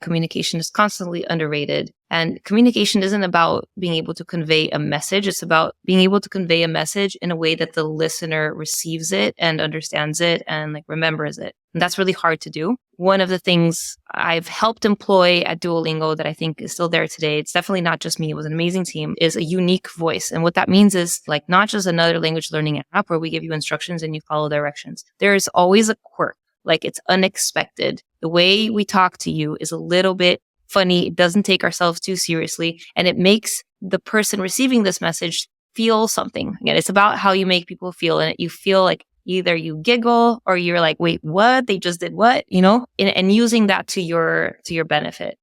communication is constantly underrated. And communication isn't about being able to convey a message. It's about being able to convey a message in a way that the listener receives it and understands it and remembers it. And that's really hard to do. One of the things I've helped employ at Duolingo that I think is still there today, it's definitely not just me, it was an amazing team, is a unique voice. And what that means is not just another language learning app where we give you instructions and you follow directions. There is always a quirk. It's unexpected. The way we talk to you is a little bit funny. It doesn't take ourselves too seriously. And it makes the person receiving this message feel something. Again, it's about how you make people feel. And you feel either you giggle or you're wait, what? They just did what? And using that to your benefit.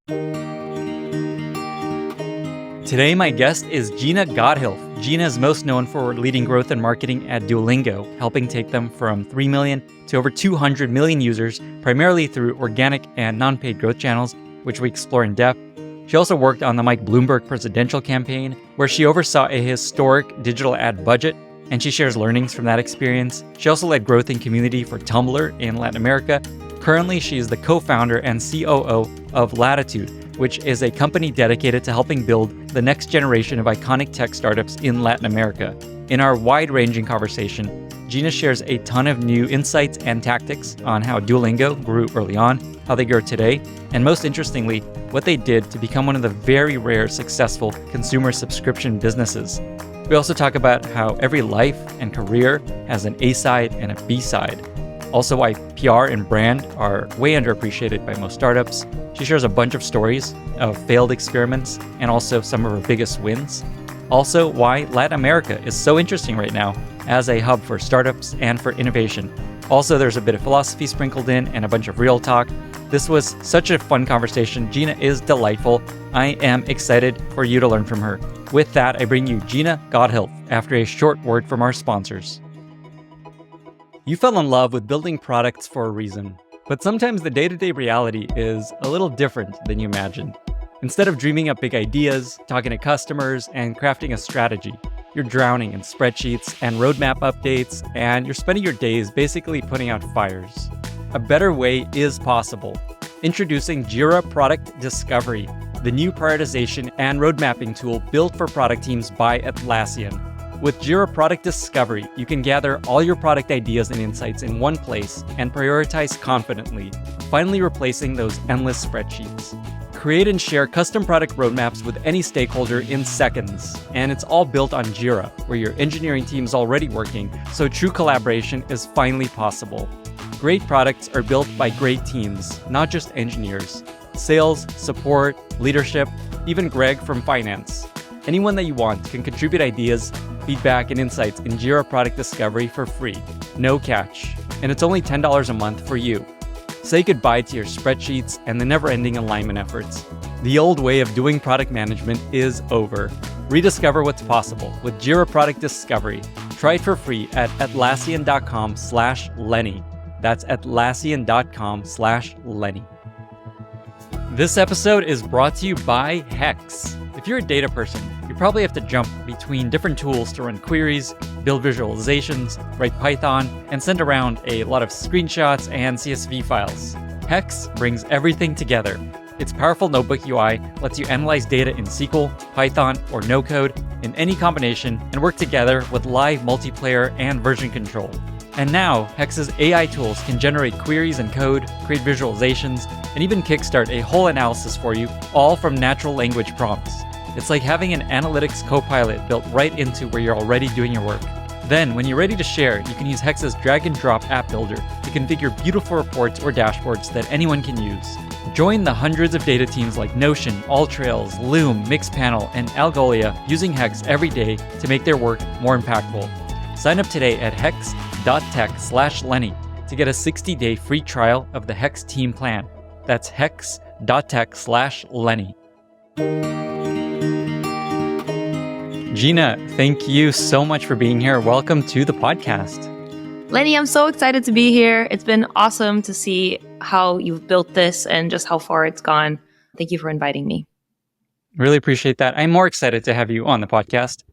Today, my guest is Gina Gotthilf. Gina is most known for leading growth and marketing at Duolingo, helping take them from 3 million to over 200 million users, primarily through organic and non-paid growth channels, which we explore in depth. She also worked on the Mike Bloomberg presidential campaign, where she oversaw a historic digital ad budget, and she shares learnings from that experience. She also led growth and community for Tumblr in Latin America. Currently, she is the co-founder and COO of Latitud, which is a company dedicated to helping build the next generation of iconic tech startups in Latin America. In our wide-ranging conversation, Gina shares a ton of new insights and tactics on how Duolingo grew early on, how they grow today, and most interestingly, what they did to become one of the very rare successful consumer subscription businesses. We also talk about how every life and career has an A side and a B side. Also why PR and brand are way underappreciated by most startups. She shares a bunch of stories of failed experiments and also some of her biggest wins. Also why Latin America is so interesting right now as a hub for startups and for innovation. Also, there's a bit of philosophy sprinkled in and a bunch of real talk. This was such a fun conversation. Gina is delightful. I am excited for you to learn from her. With that, I bring you Gina Gotthilf after a short word from our sponsors. You fell in love with building products for a reason, but sometimes the day-to-day reality is a little different than you imagined. Instead of dreaming up big ideas, talking to customers, and crafting a strategy, you're drowning in spreadsheets and roadmap updates, and you're spending your days basically putting out fires. A better way is possible. Introducing Jira Product Discovery, the new prioritization and road mapping tool built for product teams by Atlassian. With Jira Product Discovery, you can gather all your product ideas and insights in one place and prioritize confidently, finally replacing those endless spreadsheets. Create and share custom product roadmaps with any stakeholder in seconds, and it's all built on Jira, where your engineering team is already working, so true collaboration is finally possible. Great products are built by great teams, not just engineers. Sales, support, leadership, even Greg from finance. Anyone that you want can contribute ideas, feedback, and insights in Jira Product Discovery for free. No catch. And it's only $10 a month for you. Say goodbye to your spreadsheets and the never-ending alignment efforts. The old way of doing product management is over. Rediscover what's possible with Jira Product Discovery. Try it for free at Atlassian.com/Lenny. That's Atlassian.com/Lenny. This episode is brought to you by Hex. If you're a data person, you probably have to jump between different tools to run queries, build visualizations, write Python, and send around a lot of screenshots and CSV files. Hex brings everything together. Its powerful notebook UI lets you analyze data in SQL, Python, or no code in any combination and work together with live multiplayer and version control. And now, Hex's AI tools can generate queries and code, create visualizations, and even kickstart a whole analysis for you, all from natural language prompts. It's like having an analytics co-pilot built right into where you're already doing your work. Then, when you're ready to share, you can use Hex's drag-and-drop app builder to configure beautiful reports or dashboards that anyone can use. Join the hundreds of data teams like Notion, AllTrails, Loom, Mixpanel, and Algolia using Hex every day to make their work more impactful. Sign up today at hex.tech/Lenny to get a 60-day free trial of the Hex team plan. That's hex.tech/Lenny. Gina, thank you so much for being here. Welcome to the podcast. Lenny, I'm so excited to be here. It's been awesome to see how you've built this and just how far it's gone. Thank you for inviting me. Really appreciate that. I'm more excited to have you on the podcast.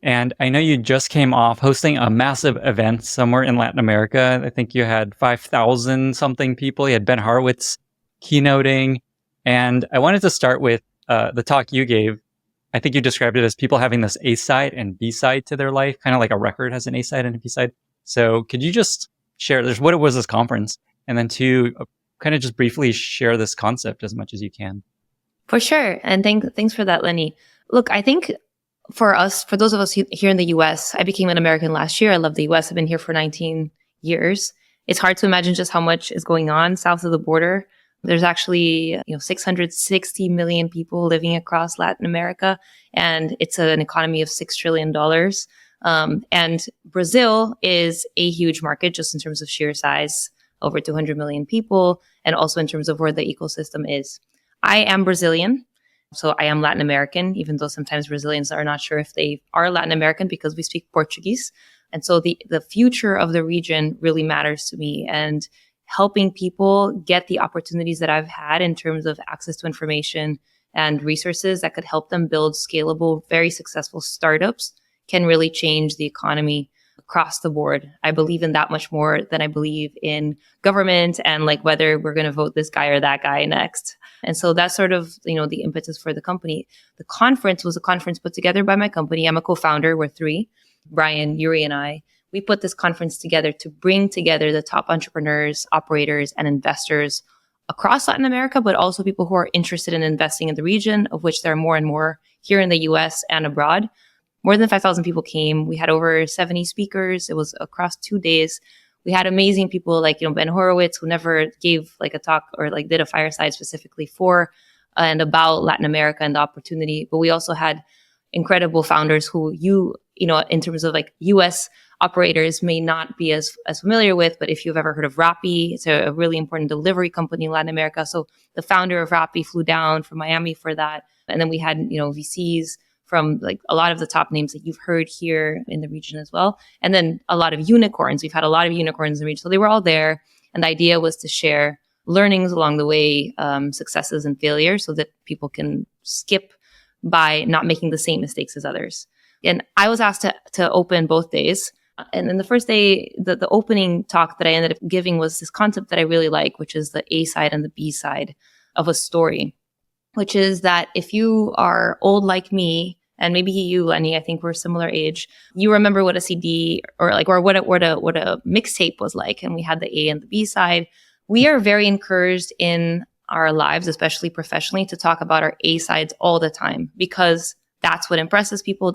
And I know you just came off hosting a massive event somewhere in Latin America. I think you had 5,000 something people. You had Ben Horowitz keynoting, And I wanted to start with the talk you gave. I think you described it as people having this A side and B side to their life, kind of like a record has an A side and a B side. So could you just share, what it was this conference, and then two, kind of just briefly share this concept as much as you can? For sure. And thanks for that, Lenny. Look, I think for those of us here in the US, I became an American last year. I love the US. I've been here for 19 years. It's hard to imagine just how much is going on south of the border. There's actually 660 million people living across Latin America, and it's an economy of $6 trillion. And Brazil is a huge market just in terms of sheer size, over 200 million people, and also in terms of where the ecosystem is. I am Brazilian, so I am Latin American, even though sometimes Brazilians are not sure if they are Latin American because we speak Portuguese. And so the future of the region really matters to me, and helping people get the opportunities that I've had in terms of access to information and resources that could help them build scalable, very successful startups can really change the economy across the board. I believe in that much more than I believe in government and like whether we're going to vote this guy or that guy next. And so that's sort of, the impetus for the company. The conference was a conference put together by my company. I'm a co-founder. We're three, Brian, Yuri, and I. We put this conference together to bring together the top entrepreneurs, operators, and investors across Latin America, but also people who are interested in investing in the region, of which there are more and more here in the US and abroad. More than 5,000 people came. We had over 70 speakers. It was across 2 days. We had amazing people like, Ben Horowitz, who never gave like a talk or like did a fireside specifically for and about Latin America and the opportunity. But we also had incredible founders who in terms of like US operators may not be as familiar with, but if you've ever heard of Rappi, it's a really important delivery company in Latin America. So the founder of Rappi flew down from Miami for that. And then we had, VCs from like a lot of the top names that you've heard here in the region as well. And then a lot of unicorns. We've had a lot of unicorns in the region. So they were all there. And the idea was to share learnings along the way, successes and failures, so that people can skip by not making the same mistakes as others. And I was asked to open both days. And then the first day, the opening talk that I ended up giving was this concept that I really like, which is the A side and the B side of a story, which is that if you are old like me, and maybe you, Lenny, I think we're similar age, you remember what a CD or what a mixtape was like. And we had the A and the B side. We are very encouraged in our lives, especially professionally, to talk about our A sides all the time, because that's what impresses people.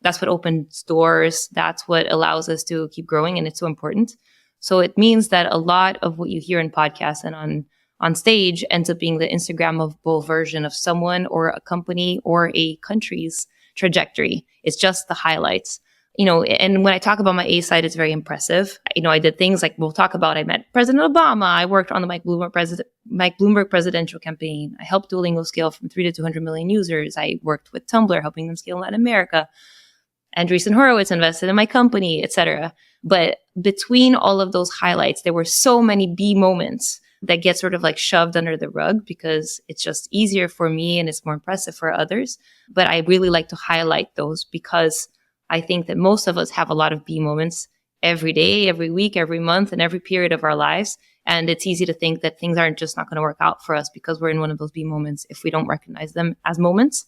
That's what opens doors. That's what allows us to keep growing. And it's so important. So it means that a lot of what you hear in podcasts and on stage ends up being the Instagrammable version of someone or a company or a country's trajectory. It's just the highlights. And when I talk about my A side, it's very impressive. I did things like I met President Obama. I worked on the Mike Bloomberg presidential campaign. I helped Duolingo scale from 3 to 200 million users. I worked with Tumblr, helping them scale in Latin America. Andreessen Horowitz invested in my company, etc. But between all of those highlights, there were so many B moments that get sort of like shoved under the rug because it's just easier for me and it's more impressive for others. But I really like to highlight those because I think that most of us have a lot of B moments every day, every week, every month, and every period of our lives. And it's easy to think that things aren't just not going to work out for us because we're in one of those B moments if we don't recognize them as moments.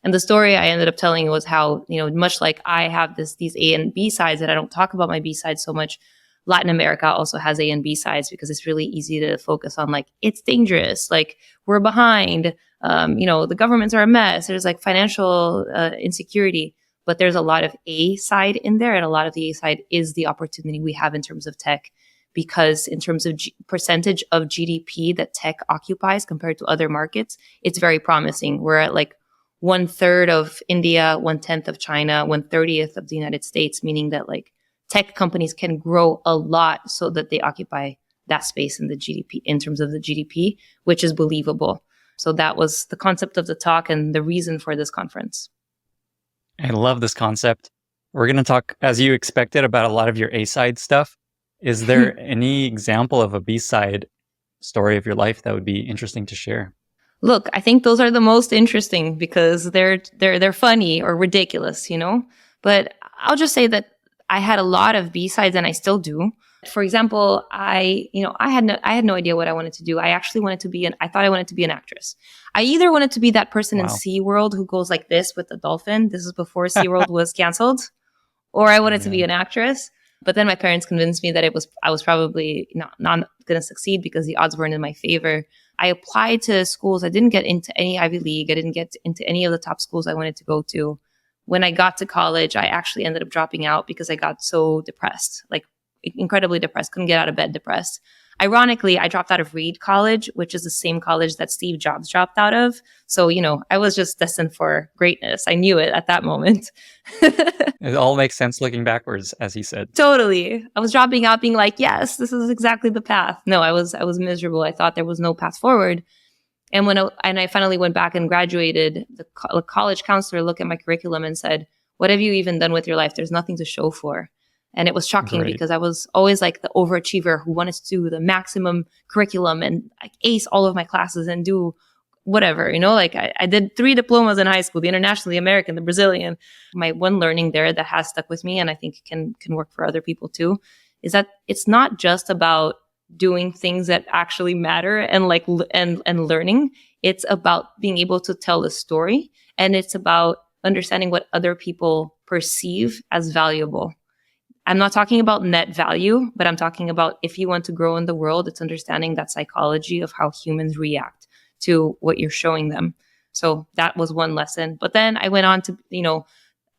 And the story I ended up telling was how, much like I have these A and B sides that I don't talk about my B sides so much, Latin America also has A and B sides because it's really easy to focus on like, it's dangerous, like we're behind, the governments are a mess. There's like financial insecurity, but there's a lot of A side in there. And a lot of the A side is the opportunity we have in terms of tech, because in terms of percentage of GDP that tech occupies compared to other markets, it's very promising. We're at like 1/3 of India, 1/10 of China, 1/30th of the United States, meaning that like tech companies can grow a lot so that they occupy that space in the GDP, in terms of the GDP, which is believable. So that was the concept of the talk and the reason for this conference. I love this concept. We're going to talk, as you expected, about a lot of your A-side stuff. Is there any example of a B-side story of your life that would be interesting to share? Look, I think those are the most interesting because they're funny or ridiculous, But I'll just say that I had a lot of B-sides and I still do. For example, I had no idea what I wanted to do. I actually wanted to be I thought I wanted to be an actress. I either wanted to be that person in Wow. SeaWorld who goes like this with the dolphin. This is before SeaWorld was canceled. Or I wanted to be Man, an actress. But then my parents convinced me that I was probably not going to succeed because the odds weren't in my favor. I applied to schools. I didn't get into any Ivy League. I didn't get into any of the top schools I wanted to go to. When I got to college, I actually ended up dropping out because I got so depressed, like incredibly depressed, couldn't get out of bed depressed. Ironically, I dropped out of Reed College, which is the same college that Steve Jobs dropped out of. So, I was just destined for greatness. I knew it at that moment. it all makes sense looking backwards, as he said. Totally. I was dropping out being like, yes, this is exactly the path. No, I was miserable. I thought there was no path forward. And I finally went back and graduated, the college counselor looked at my curriculum and said, "What have you even done with your life? There's nothing to show for." And it was shocking Great. because I was always like the overachiever who wanted to do the maximum curriculum and like ace all of my classes and do whatever, like I did 3 diplomas in high school, the international, the American, the Brazilian. My one learning there that has stuck with me, and I think can work for other people too, is that it's not just about doing things that actually matter and like and learning. It's about being able to tell a story, and it's about understanding what other people perceive as valuable. I'm not talking about net value, but I'm talking about if you want to grow in the world, it's understanding that psychology of how humans react to what you're showing them. So that was one lesson. But then I went on to,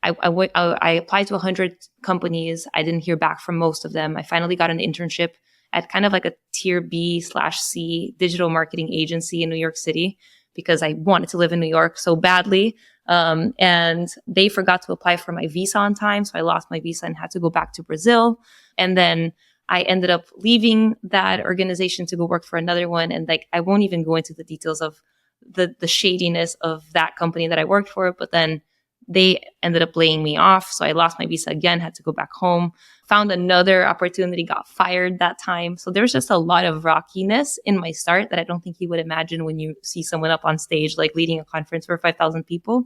I applied to 100 companies. I didn't hear back from most of them. I finally got an internship at kind of like a tier B/C digital marketing agency in New York City because I wanted to live in New York so badly. And they forgot to apply for my visa on time. So I lost my visa and had to go back to Brazil. And then I ended up leaving that organization to go work for another one. And like, I won't even go into the details of the shadiness of that company that I worked for, but then they ended up laying me off. So I lost my visa again, had to go back home, found another opportunity, got fired that time. So there's just a lot of rockiness in my start that I don't think you would imagine when you see someone up on stage, like leading a conference for 5,000 people,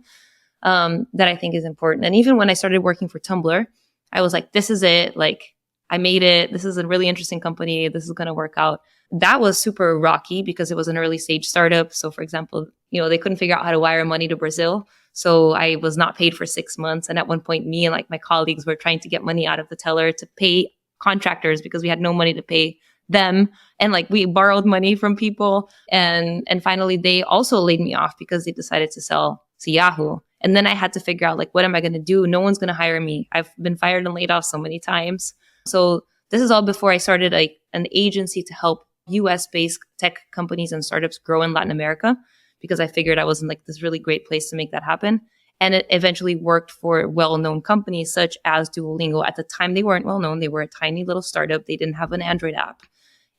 that I think is important. And even when I started working for Tumblr, I was like, this is it. Like, I made it. This is a really interesting company. This is going to work out. That was super rocky because it was an early stage startup. So for example, they couldn't figure out how to wire money to Brazil. So I was not paid for 6 months. And at one point, me and like my colleagues were trying to get money out of the teller to pay contractors because we had no money to pay them. And like we borrowed money from people. And finally, they also laid me off because they decided to sell to Yahoo. And then I had to figure out like, what am I going to do? No one's going to hire me. I've been fired and laid off so many times. So this is all before I started an agency to help US-based tech companies and startups grow in Latin America, because I figured I was in like this really great place to make that happen. And it eventually worked for well-known companies such as Duolingo. At the time, they weren't well-known. They were a tiny little startup. They didn't have an Android app.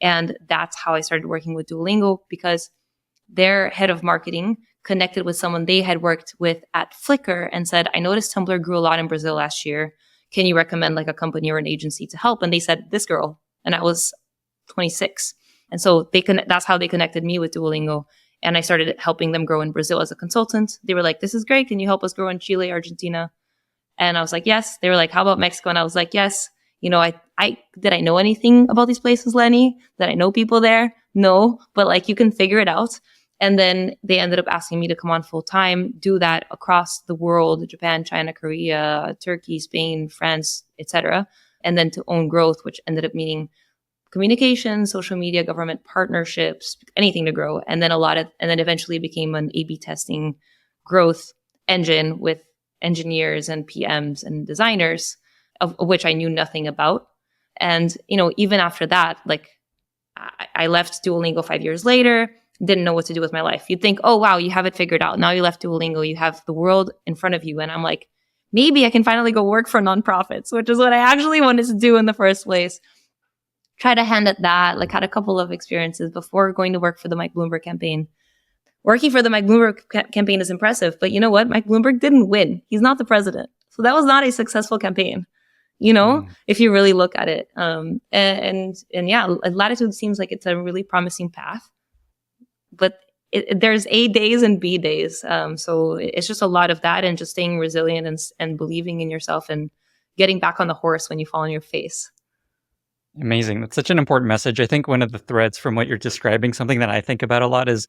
And that's how I started working with Duolingo, because their head of marketing connected with someone they had worked with at Flickr and said, I noticed Tumblr grew a lot in Brazil last year. Can you recommend like a company or an agency to help? And they said, this girl. And I was 26. And so that's how they connected me with Duolingo. And I started helping them grow in Brazil as a consultant. They were like, this is great. Can you help us grow in Chile, Argentina? And I was like, yes. They were like, how about Mexico? And I was like, yes. Did I know anything about these places, Lenny? Did I know people there? No, but like you can figure it out. And then they ended up asking me to come on full time, do that across the world, Japan, China, Korea, Turkey, Spain, France, etc. And then to own growth, which ended up meaning communication, social media, government partnerships, anything to grow. And then and then eventually it became an A/B testing growth engine with engineers and PMs and designers, of which I knew nothing about. And, even after that, like I left Duolingo 5 years later, didn't know what to do with my life. You'd think, oh, wow, you have it figured out. Now you left Duolingo, you have the world in front of you. And I'm like, maybe I can finally go work for nonprofits, which is what I actually wanted to do in the first place. Try to hand at that, like had a couple of experiences before going to work for the Mike Bloomberg campaign. Working for the Mike Bloomberg campaign is impressive, but you know what? Mike Bloomberg didn't win. He's not the president. So that was not a successful campaign, if you really look at it. And yeah, Latitude seems like it's a really promising path, but there's A days and B days. So it's just a lot of that and just staying resilient and believing in yourself and getting back on the horse when you fall on your face. Amazing. That's such an important message. I think one of the threads from what you're describing, something that I think about a lot is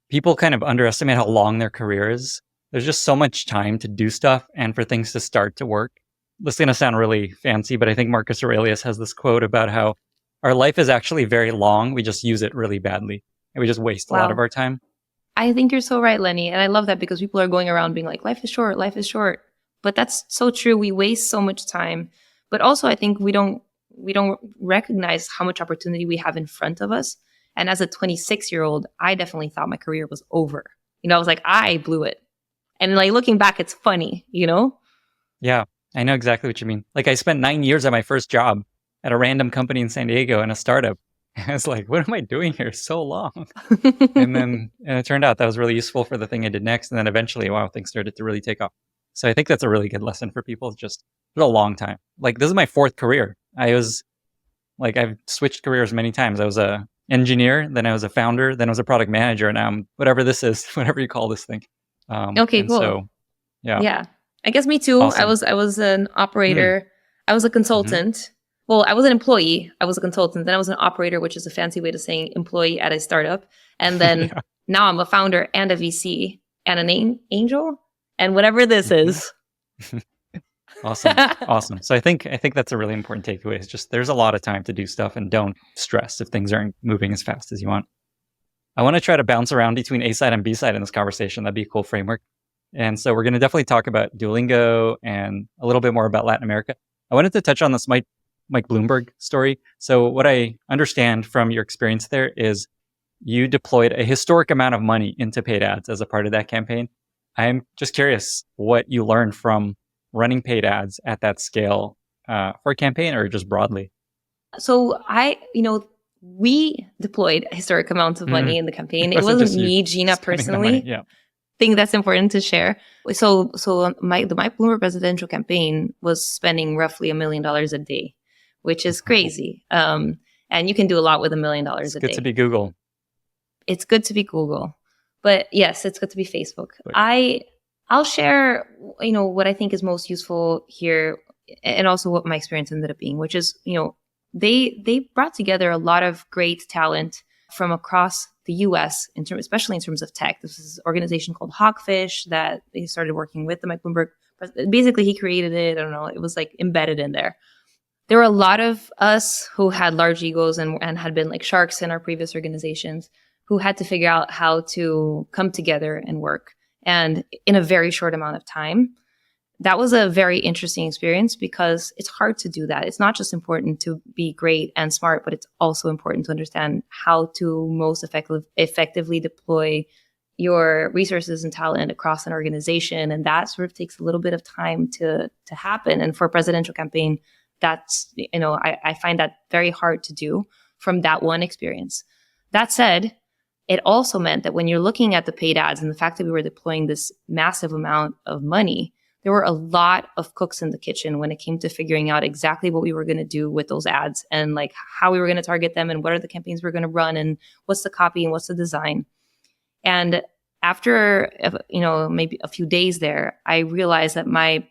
people kind of underestimate how long their career is. There's just so much time to do stuff and for things to start to work. This is going to sound really fancy, but I think Marcus Aurelius has this quote about how our life is actually very long. We just use it really badly and we just waste a lot of Wow. our time. I think you're so right, Lenny. And I love that because people are going around being like, life is short, life is short. But that's so true. We waste so much time. But also I think we don't recognize how much opportunity we have in front of us. And as a 26-year-old, I definitely thought my career was over. I was like, I blew it. And like looking back, it's funny. Yeah, I know exactly what you mean. Like I spent 9 years at my first job at a random company in San Diego in a startup. I was like, what am I doing here so long? And it turned out that was really useful for the thing I did next. And then eventually, wow, things started to really take off. So I think that's a really good lesson for people. Just for a long time. Like this is my fourth career. I've switched careers many times. I was a engineer, then I was a founder, then I was a product manager, and now I'm whatever this is, whatever you call this thing. Okay, And cool. so, yeah, Yeah. I guess me too. I awesome. was I was an Mm, operator. I was a hmm. consultant. Well, I was an employee. I was a consultant. Then I was an operator, which is a fancy way to saying employee at a startup. And then Yeah. now I'm a founder and a VC and an angel and whatever this Mhm. is. Awesome. Awesome. So I think that's a really important takeaway. It's just there's a lot of time to do stuff and don't stress if things aren't moving as fast as you want. I want to try to bounce around between A side and B side in this conversation. That'd be a cool framework. And so we're going to definitely talk about Duolingo and a little bit more about Latin America. I wanted to touch on this Mike Bloomberg story. So what I understand from your experience there is you deployed a historic amount of money into paid ads as a part of that campaign. I'm just curious what you learned from running paid ads at that scale for a campaign or just broadly. So we deployed historic amounts of Mm. money in the It campaign. It wasn't wasn't just you me, Gina, spending the money. personally. Yeah. Think that's important to share. So the Mike Bloomberg presidential campaign was spending roughly $1 million a day, which is crazy. And you can do a lot with $1 million It's a good to day. be Google. It's good to be Google, but yes, it's good to be Facebook. But I'll share, what I think is most useful here, and also what my experience ended up being, which is, they brought together a lot of great talent from across the U.S. Especially in terms of tech. This is an organization called Hawkfish that they started working with the Mike Bloomberg. Basically, he created it. I don't know. It was like embedded in there. There were a lot of us who had large egos and had been like sharks in our previous organizations who had to figure out how to come together and work. And in a very short amount of time, that was a very interesting experience because it's hard to do that. It's not just important to be great and smart, but it's also important to understand how to most effectively deploy your resources and talent across an organization. And that sort of takes a little bit of time to happen. And for a presidential campaign, I find that very hard to do from that one experience. That said, it also meant that when you're looking at the paid ads and the fact that we were deploying this massive amount of money, there were a lot of cooks in the kitchen when it came to figuring out exactly what we were going to do with those ads and like how we were going to target them and what are the campaigns we're going to run and what's the copy and what's the design. And after maybe a few days there, I realized that my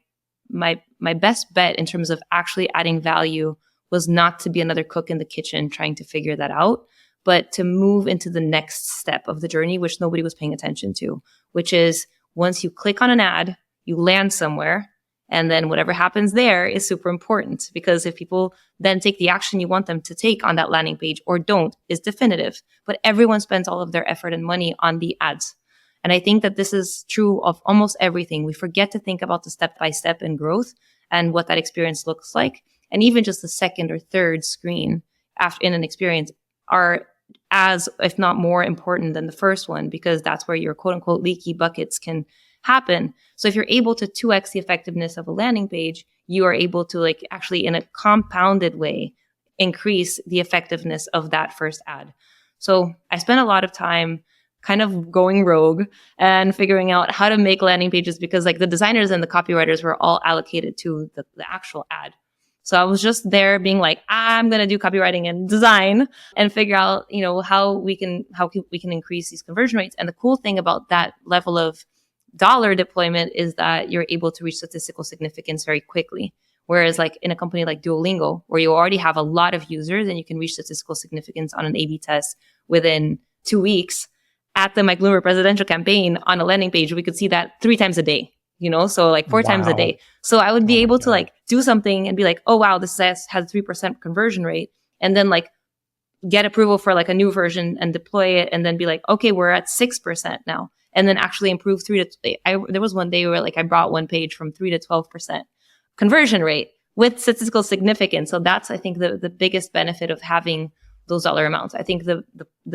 best bet in terms of actually adding value was not to be another cook in the kitchen trying to figure that out, but to move into the next step of the journey, which nobody was paying attention to, which is once you click on an ad, you land somewhere, and then whatever happens there is super important because if people then take the action you want them to take on that landing page or don't is definitive. But everyone spends all of their effort and money on the ads. And I think that this is true of almost everything. We forget to think about the step by step and growth and what that experience looks like. And even just the second or third screen after in an experience are as, if not more important than the first one, because that's where your quote unquote leaky buckets can happen. So if you're able to 2x the effectiveness of a landing page, you are able to like actually in a compounded way increase the effectiveness of that first ad. So I spent a lot of time kind of going rogue and figuring out how to make landing pages because like the designers and the copywriters were all allocated to the actual ad. So I was just there being like, I'm going to do copywriting and design and figure out, how we can increase these conversion rates. And the cool thing about that level of dollar deployment is that you're able to reach statistical significance very quickly, Whereas like in a company like Duolingo, where you already have a lot of users and you can reach statistical significance on an A/B test within 2 weeks, at the Mike Bloomberg presidential campaign on a landing page, we could see that 3 times a day, so like 4 times a Wow. day. So I would be Oh my able to God. like do something and be like, oh, wow, this has 3% conversion rate. And then like get approval for like a new version and deploy it and then be like, okay, we're at 6% now. And then actually improve there was one day where like I brought one page from 3 to 12% conversion rate with statistical significance. So that's, I think, the biggest benefit of having those dollar amounts. I think the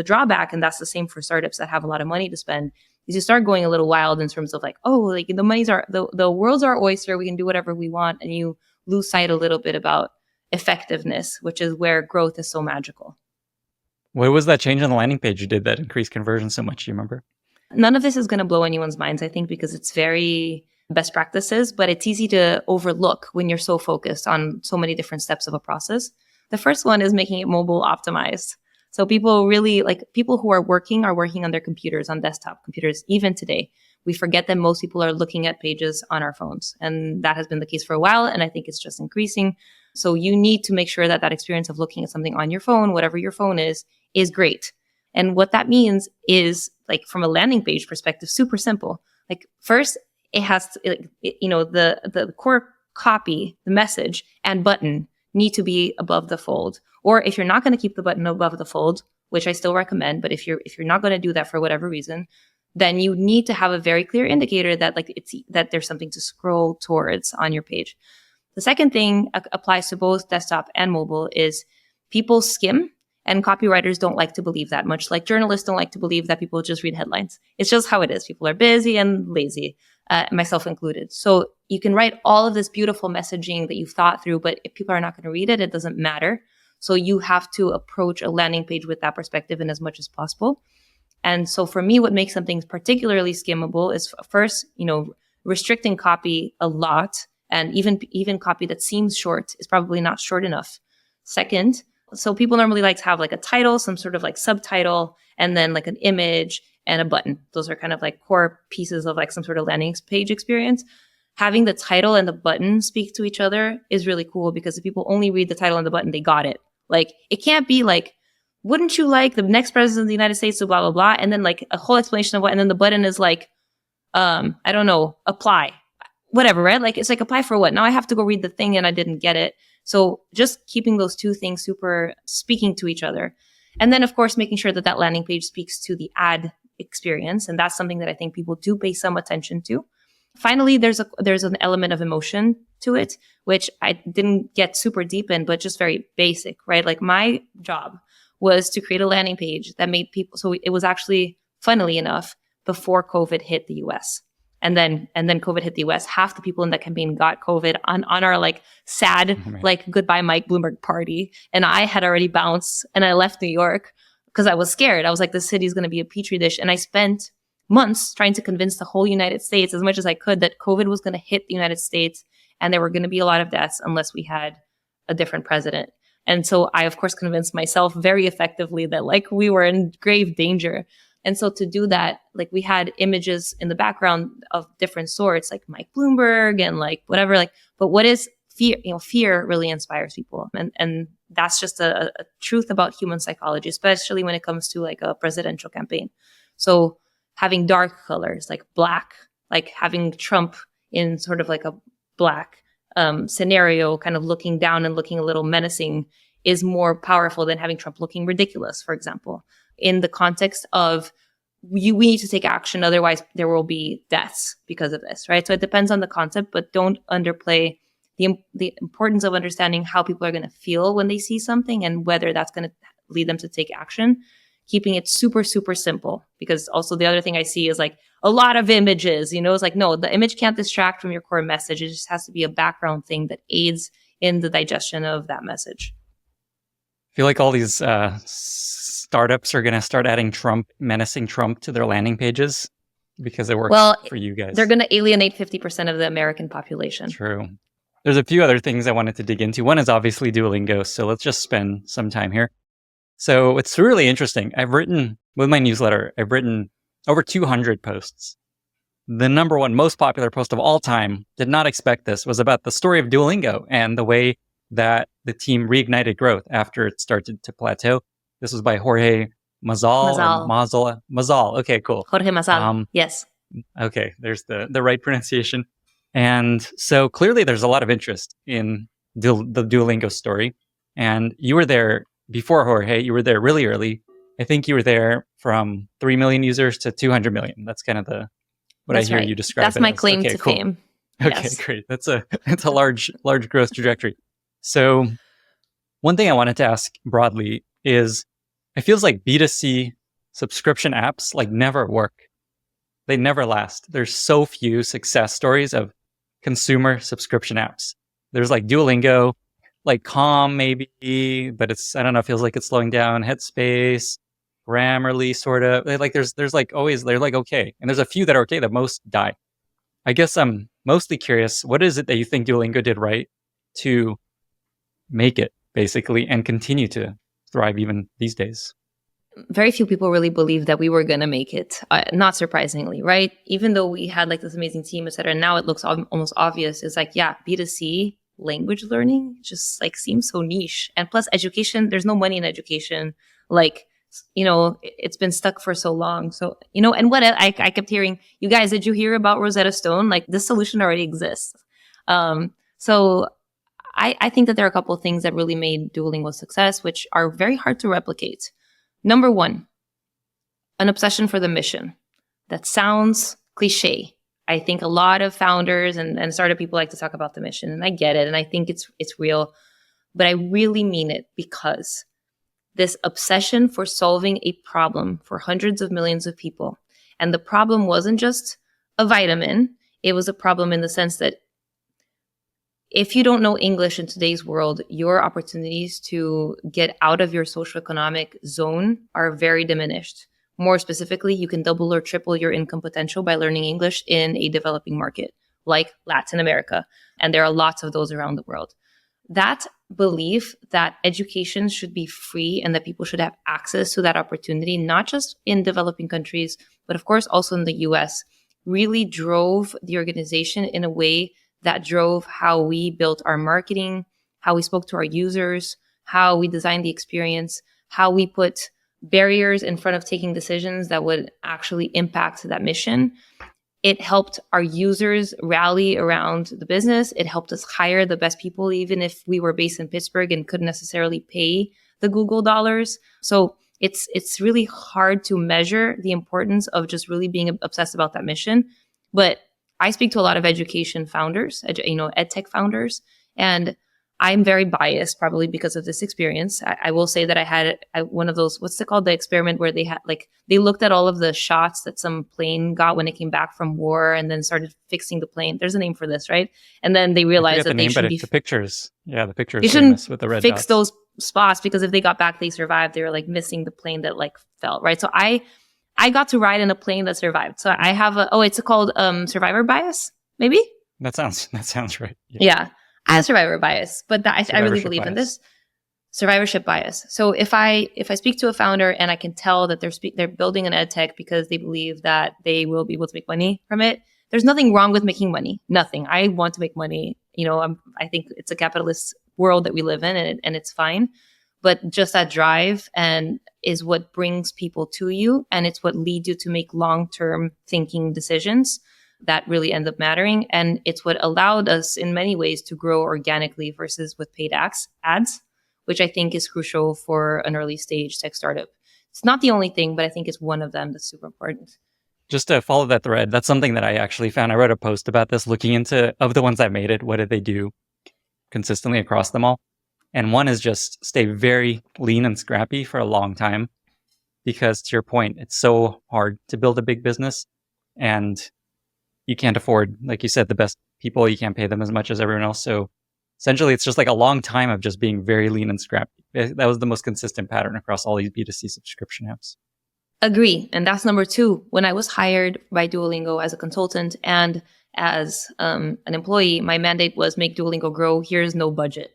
drawback, and that's the same for startups that have a lot of money to spend, is you start going a little wild in terms of like, oh, like the world's our oyster. We can do whatever we want. And you lose sight a little bit about effectiveness, which is where growth is so magical. What was that change on the landing page you did that increased conversion so much? Do you remember? None of this is going to blow anyone's minds, I think, because it's very best practices, but it's easy to overlook when you're so focused on so many different steps of a process. The first one is making it mobile optimized. So people who are working on their computers, on desktop computers, even today. We forget that most people are looking at pages on our phones. And that has been the case for a while. And I think it's just increasing. So you need to make sure that experience of looking at something on your phone, whatever your phone is great. And what that means is, like, from a landing page perspective, super simple. Like, first, it has to, the core copy, the message and button need to be above the fold. Or if you're not going to keep the button above the fold, which I still recommend, but if you're not going to do that for whatever reason, then you need to have a very clear indicator that that there's something to scroll towards on your page. The second thing applies to both desktop and mobile is people skim, and copywriters don't like to believe that, much like journalists don't like to believe that people just read headlines. It's just how it is. People are busy and lazy, myself included. So you can write all of this beautiful messaging that you've thought through, but if people are not going to read it, it doesn't matter. So you have to approach a landing page with that perspective and as much as possible. And so for me, what makes something particularly skimmable is first, restricting copy a lot, and even copy that seems short is probably not short enough. Second, so people normally like to have like a title, some sort of like subtitle, and then like an image and a button. Those are kind of like core pieces of like some sort of landing page experience. Having the title and the button speak to each other is really cool, because if people only read the title and the button, they got it. Like, it can't be like, wouldn't you like the next president of the United States to blah, blah, blah, and then like a whole explanation of what, and then the button is like, I don't know, apply, whatever, right? Like, it's like, apply for what? Now I have to go read the thing and I didn't get it. So just keeping those two things super speaking to each other. And then, of course, making sure that landing page speaks to the ad experience. And that's something that I think people do pay some attention to. Finally, there's an element of emotion to it, which I didn't get super deep in, but just very basic, right? Like, my job was to create a landing page that made people, so it was actually, funnily enough, before COVID hit the US. And then COVID hit the US. Half the people in that campaign got COVID on our like sad, like goodbye Mike Bloomberg party. And I had already bounced and I left New York because I was scared. I was like, this city is going to be a petri dish. And I spent months trying to convince the whole United States, as much as I could, that COVID was going to hit the United States and there were going to be a lot of deaths unless we had a different president. And so I, of course, convinced myself very effectively that like we were in grave danger. And so to do that, like, we had images in the background of different sorts, like Mike Bloomberg and like whatever, like, but what is fear? Fear really inspires people. And that's just a truth about human psychology, especially when it comes to like a presidential campaign. So having dark colors, like black, like having Trump in sort of like a black scenario, kind of looking down and looking a little menacing, is more powerful than having Trump looking ridiculous, for example, in the context of we need to take action. Otherwise, there will be deaths because of this, right? So it depends on the concept, but don't underplay the importance of understanding how people are going to feel when they see something and whether that's going to lead them to take action. Keeping it super, super simple, because also the other thing I see is like a lot of images, it's like, no, the image can't distract from your core message. It just has to be a background thing that aids in the digestion of that message. I feel like all these startups are going to start adding menacing Trump to their landing pages because it works for you guys. They're going to alienate 50% of the American population. True. There's a few other things I wanted to dig into. One is obviously Duolingo. So let's just spend some time here. So it's really interesting. With my newsletter, I've written over 200 posts the number one most popular post of all time, did not expect this, was about the story of Duolingo and the way that the team reignited growth after it started to plateau. This was by Jorge Mazal or Mazal. Mazal. Okay, cool. Jorge Mazal. Yes. Okay, there's the right pronunciation. And so clearly there's a lot of interest in the Duolingo story. And you were there before Jorge. You were there really early. I think you were there from 3 million users to 200 million. That's kind of what I hear you describe. That's my claim to fame. Okay, yes. Great. That's a large growth trajectory. So one thing I wanted to ask broadly is, it feels like B2C subscription apps like never work. They never last. There's so few success stories of consumer subscription apps. There's like Duolingo, like Calm maybe, but I don't know, it feels like it's slowing down. Headspace, Grammarly, sort of. Like there's like always, they're like okay. And there's a few that are okay, that most die. I guess I'm mostly curious, what is it that you think Duolingo did right to make it, basically, and continue to thrive even these days? Very few people really believed that we were going to make it, not surprisingly, right? Even though we had like this amazing team, et cetera, and now it looks almost obvious. It's like, yeah, B2C language learning just like seems so niche. And plus education, there's no money in education. Like, it's been stuck for so long. So, and what I kept hearing, you guys, did you hear about Rosetta Stone? Like, this solution already exists. So I think that there are a couple of things that really made Duolingo a success, which are very hard to replicate. Number one, an obsession for the mission. That sounds cliche. I think a lot of founders and startup people like to talk about the mission, and I get it, and I think it's real, but I really mean it, because this obsession for solving a problem for hundreds of millions of people, and the problem wasn't just a vitamin, it was a problem in the sense that if you don't know English in today's world, your opportunities to get out of your socioeconomic zone are very diminished. More specifically, you can double or triple your income potential by learning English in a developing market like Latin America. And there are lots of those around the world. That belief that education should be free and that people should have access to that opportunity, not just in developing countries, but of course also in the US, really drove the organization in a way that drove how we built our marketing, how we spoke to our users, how we designed the experience, how we put barriers in front of taking decisions that would actually impact that mission. It helped our users rally around the business. It helped us hire the best people, even if we were based in Pittsburgh and couldn't necessarily pay the Google dollars. So it's really hard to measure the importance of just really being obsessed about that mission. But I speak to a lot of education founders, edtech founders, and I'm very biased probably because of this experience. I will say that I had one of those, what's it called? The experiment where they looked at all of the shots that some plane got when it came back from war and then started fixing the plane. There's a name for this, right? And then they realized that they shouldn't be... The pictures. Yeah, the pictures. They shouldn't with the red fix dots. those spots because if they got back, they survived. They were like missing the plane that like fell, right? So I got to ride in a plane that survived. So I have it's called survivor bias, maybe? That sounds right. Yeah. I have survivor bias, but I really believe in this. Survivorship bias. So if I speak to a founder and I can tell that they're building an ed tech because they believe that they will be able to make money from it, there's nothing wrong with making money. Nothing. I want to make money. I think it's a capitalist world that we live in, and it's fine. But just that drive is what brings people to you, and it's what leads you to make long-term thinking decisions that really end up mattering. And it's what allowed us in many ways to grow organically versus with paid ads, which I think is crucial for an early stage tech startup. It's not the only thing, but I think it's one of them that's super important. Just to follow that thread, that's something that I actually found. I wrote a post about this, looking into, of the ones that made it, what did they do consistently across them all? And one is just stay very lean and scrappy for a long time, because to your point, it's so hard to build a big business, and you can't afford, like you said, the best people. You can't pay them as much as everyone else. So essentially, it's just like a long time of just being very lean and scrappy. That was the most consistent pattern across all these B2C subscription apps. Agree. And that's number two. When I was hired by Duolingo as a consultant and as an employee, my mandate was make Duolingo grow. Here's no budget.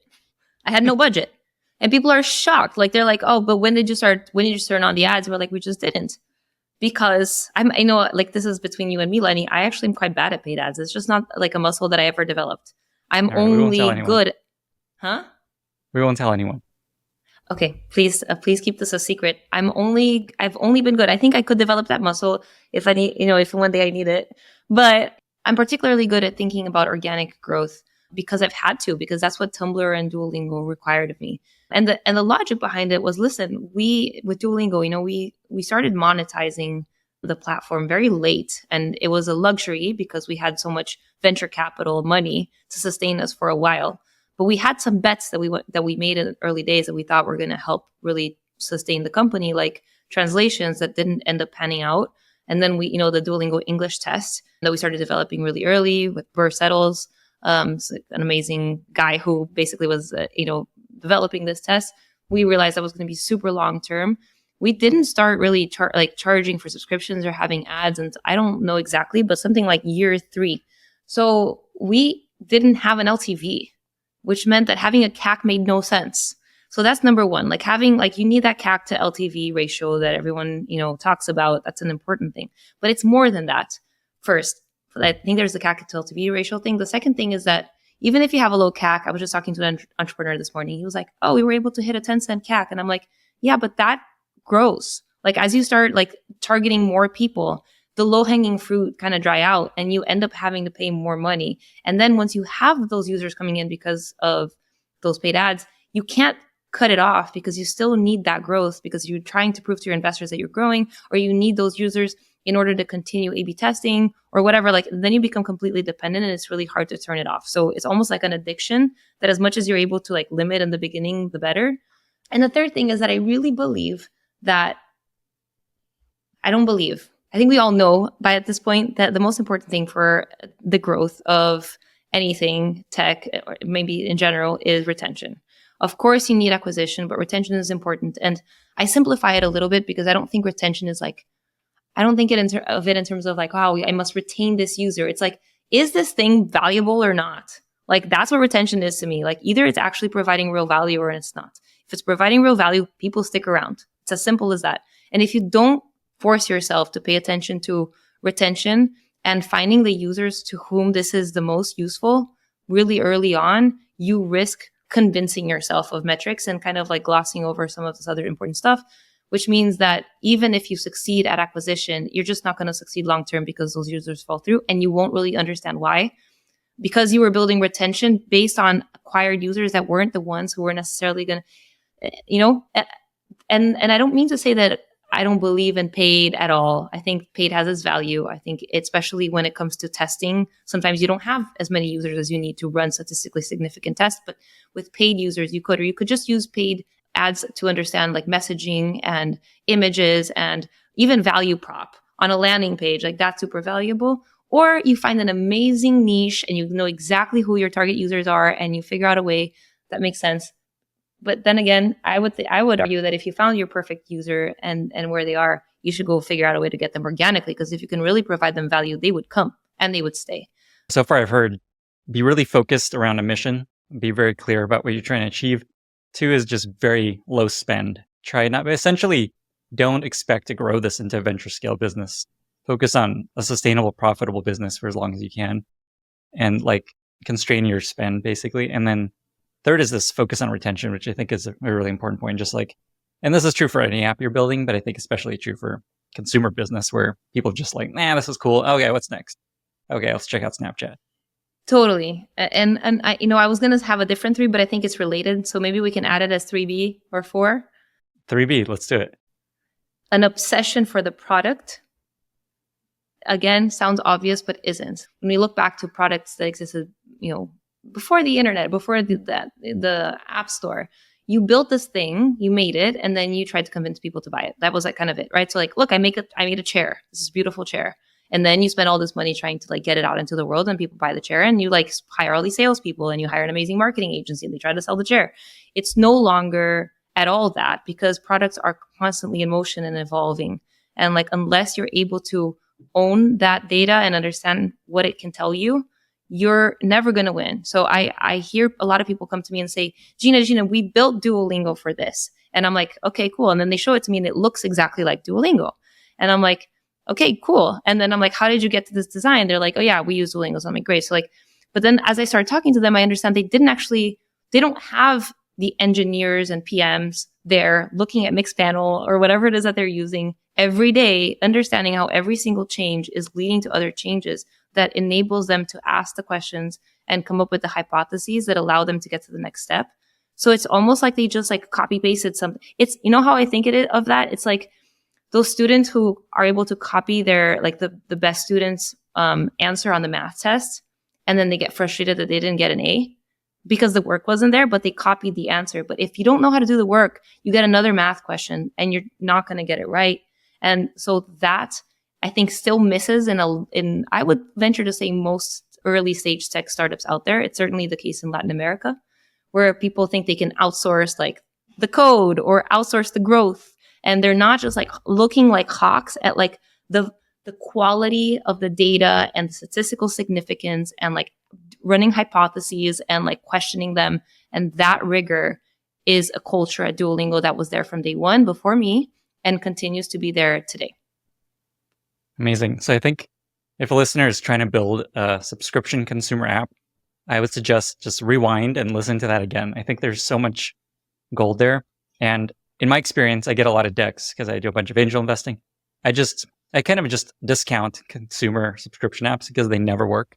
I had no budget. And people are shocked. Like, they're like, oh, but when did you turn on the ads? We're like, we just didn't. because like this is between you and me, Lenny. I actually am quite bad at paid ads. It's just not like a muscle that I ever developed. I'm All right, we won't tell only anyone. good, huh? We won't tell anyone. Okay, please keep this a secret. I've only been good. I think I could develop that muscle if I need, if one day I need it. But I'm particularly good at thinking about organic growth because I've had to, because that's what Tumblr and Duolingo required of me. And the logic behind it was, listen, we with Duolingo, we started monetizing the platform very late, and it was a luxury because we had so much venture capital money to sustain us for a while. But we had some bets that we made in the early days that we thought were going to help really sustain the company, like translations that didn't end up panning out. And then the Duolingo English test that we started developing really early with Burr Settles, so an amazing guy who basically was, developing this test. We realized that was going to be super long term. We didn't start really charging for subscriptions or having ads, and I don't know exactly, but something like year 3. So we didn't have an LTV, which meant that having a CAC made no sense. So that's number one. Like you need that CAC to LTV ratio that everyone, talks about. That's an important thing. But it's more than that. First, I think there's the CAC to LTV ratio thing. The second thing is that even if you have a low CAC, I was just talking to an entrepreneur this morning. He was like, oh, we were able to hit a 10-cent CAC. And I'm like, yeah, but that grows. Like as you start like targeting more people, the low-hanging fruit kind of dry out and you end up having to pay more money. And then once you have those users coming in because of those paid ads, you can't cut it off because you still need that growth because you're trying to prove to your investors that you're growing, or you need those users in order to continue A/B testing or whatever. Like then you become completely dependent and it's really hard to turn it off. So it's almost like an addiction that as much as you're able to like limit in the beginning, the better. And the third thing is that I really believe that I think we all know by at this point that the most important thing for the growth of anything tech, or maybe in general, is retention. Of course, you need acquisition, but retention is important. And I simplify it a little bit because I don't think retention is like, I don't think of it in terms of like, wow, I must retain this user. It's like, is this thing valuable or not? Like that's what retention is to me. Like either it's actually providing real value or it's not. If it's providing real value, people stick around. It's as simple as that. And if you don't force yourself to pay attention to retention and finding the users to whom this is the most useful really early on, you risk convincing yourself of metrics and kind of like glossing over some of this other important stuff, which means that even if you succeed at acquisition, you're just not going to succeed long term because those users fall through and you won't really understand why. Because you were building retention based on acquired users that weren't the ones who were necessarily going to, and I don't mean to say that I don't believe in paid at all. I think paid has its value. I think especially when it comes to testing, sometimes you don't have as many users as you need to run statistically significant tests. But with paid users, you could just use paid ads to understand like messaging and images and even value prop on a landing page. Like that's super valuable. Or you find an amazing niche and you know exactly who your target users are and you figure out a way that makes sense. But then again, I would argue that if you found your perfect user and where they are, you should go figure out a way to get them organically. Because if you can really provide them value, they would come and they would stay. So far, I've heard be really focused around a mission, be very clear about what you're trying to achieve. 2 is just very low spend. Try not, essentially, don't expect to grow this into a venture scale business. Focus on a sustainable, profitable business for as long as you can, and like constrain your spend basically. And then 3rd is this focus on retention, which I think is a really important point. Just like, and this is true for any app you're building, but I think especially true for consumer business where people just like, this is cool. Okay, what's next? Okay, let's check out Snapchat. Totally. And I was going to have a different 3, but I think it's related. So maybe we can add it as 3B or 4. 3B, let's do it. An obsession for the product. Again, sounds obvious, but isn't. When we look back to products that existed, before the internet, before the app store, you built this thing, you made it, and then you tried to convince people to buy it. That was like kind of it, right? So like, look, I made a chair. This is a beautiful chair. And then you spend all this money trying to like get it out into the world and people buy the chair and you like hire all these salespeople and you hire an amazing marketing agency and they try to sell the chair. It's no longer at all that because products are constantly in motion and evolving. And like, unless you're able to own that data and understand what it can tell you, you're never going to win. So I hear a lot of people come to me and say, Gina, we built Duolingo for this. And I'm like, okay, cool. And then they show it to me and it looks exactly like Duolingo. And I'm like, okay, cool. And then I'm like, how did you get to this design? They're like, oh yeah, we use Duolingo. So I'm like, great. So like, but then as I started talking to them, I understand they don't have the engineers and PMs there looking at Mixpanel or whatever it is that they're using every day, understanding how every single change is leading to other changes that enables them to ask the questions and come up with the hypotheses that allow them to get to the next step. So it's almost like they just like copy pasted something. It's, you know how I think of that? It's like those students who are able to copy their, like the best students answer on the math test, and then they get frustrated that they didn't get an A because the work wasn't there, but they copied the answer. But if you don't know how to do the work, you get another math question and you're not going to get it right. And so that I think still misses in I would venture to say most early stage tech startups out there. It's certainly the case in Latin America, where people think they can outsource like the code or outsource the growth. And they're not just like looking like hawks at like the quality of the data and the statistical significance and like running hypotheses and like questioning them. And that rigor is a culture at Duolingo that was there from day one before me and continues to be there today. Amazing. So I think if a listener is trying to build a subscription consumer app, I would suggest just rewind and listen to that again. I think there's so much gold there. And in my experience, I get a lot of decks because I do a bunch of angel investing. I kind of just discount consumer subscription apps because they never work,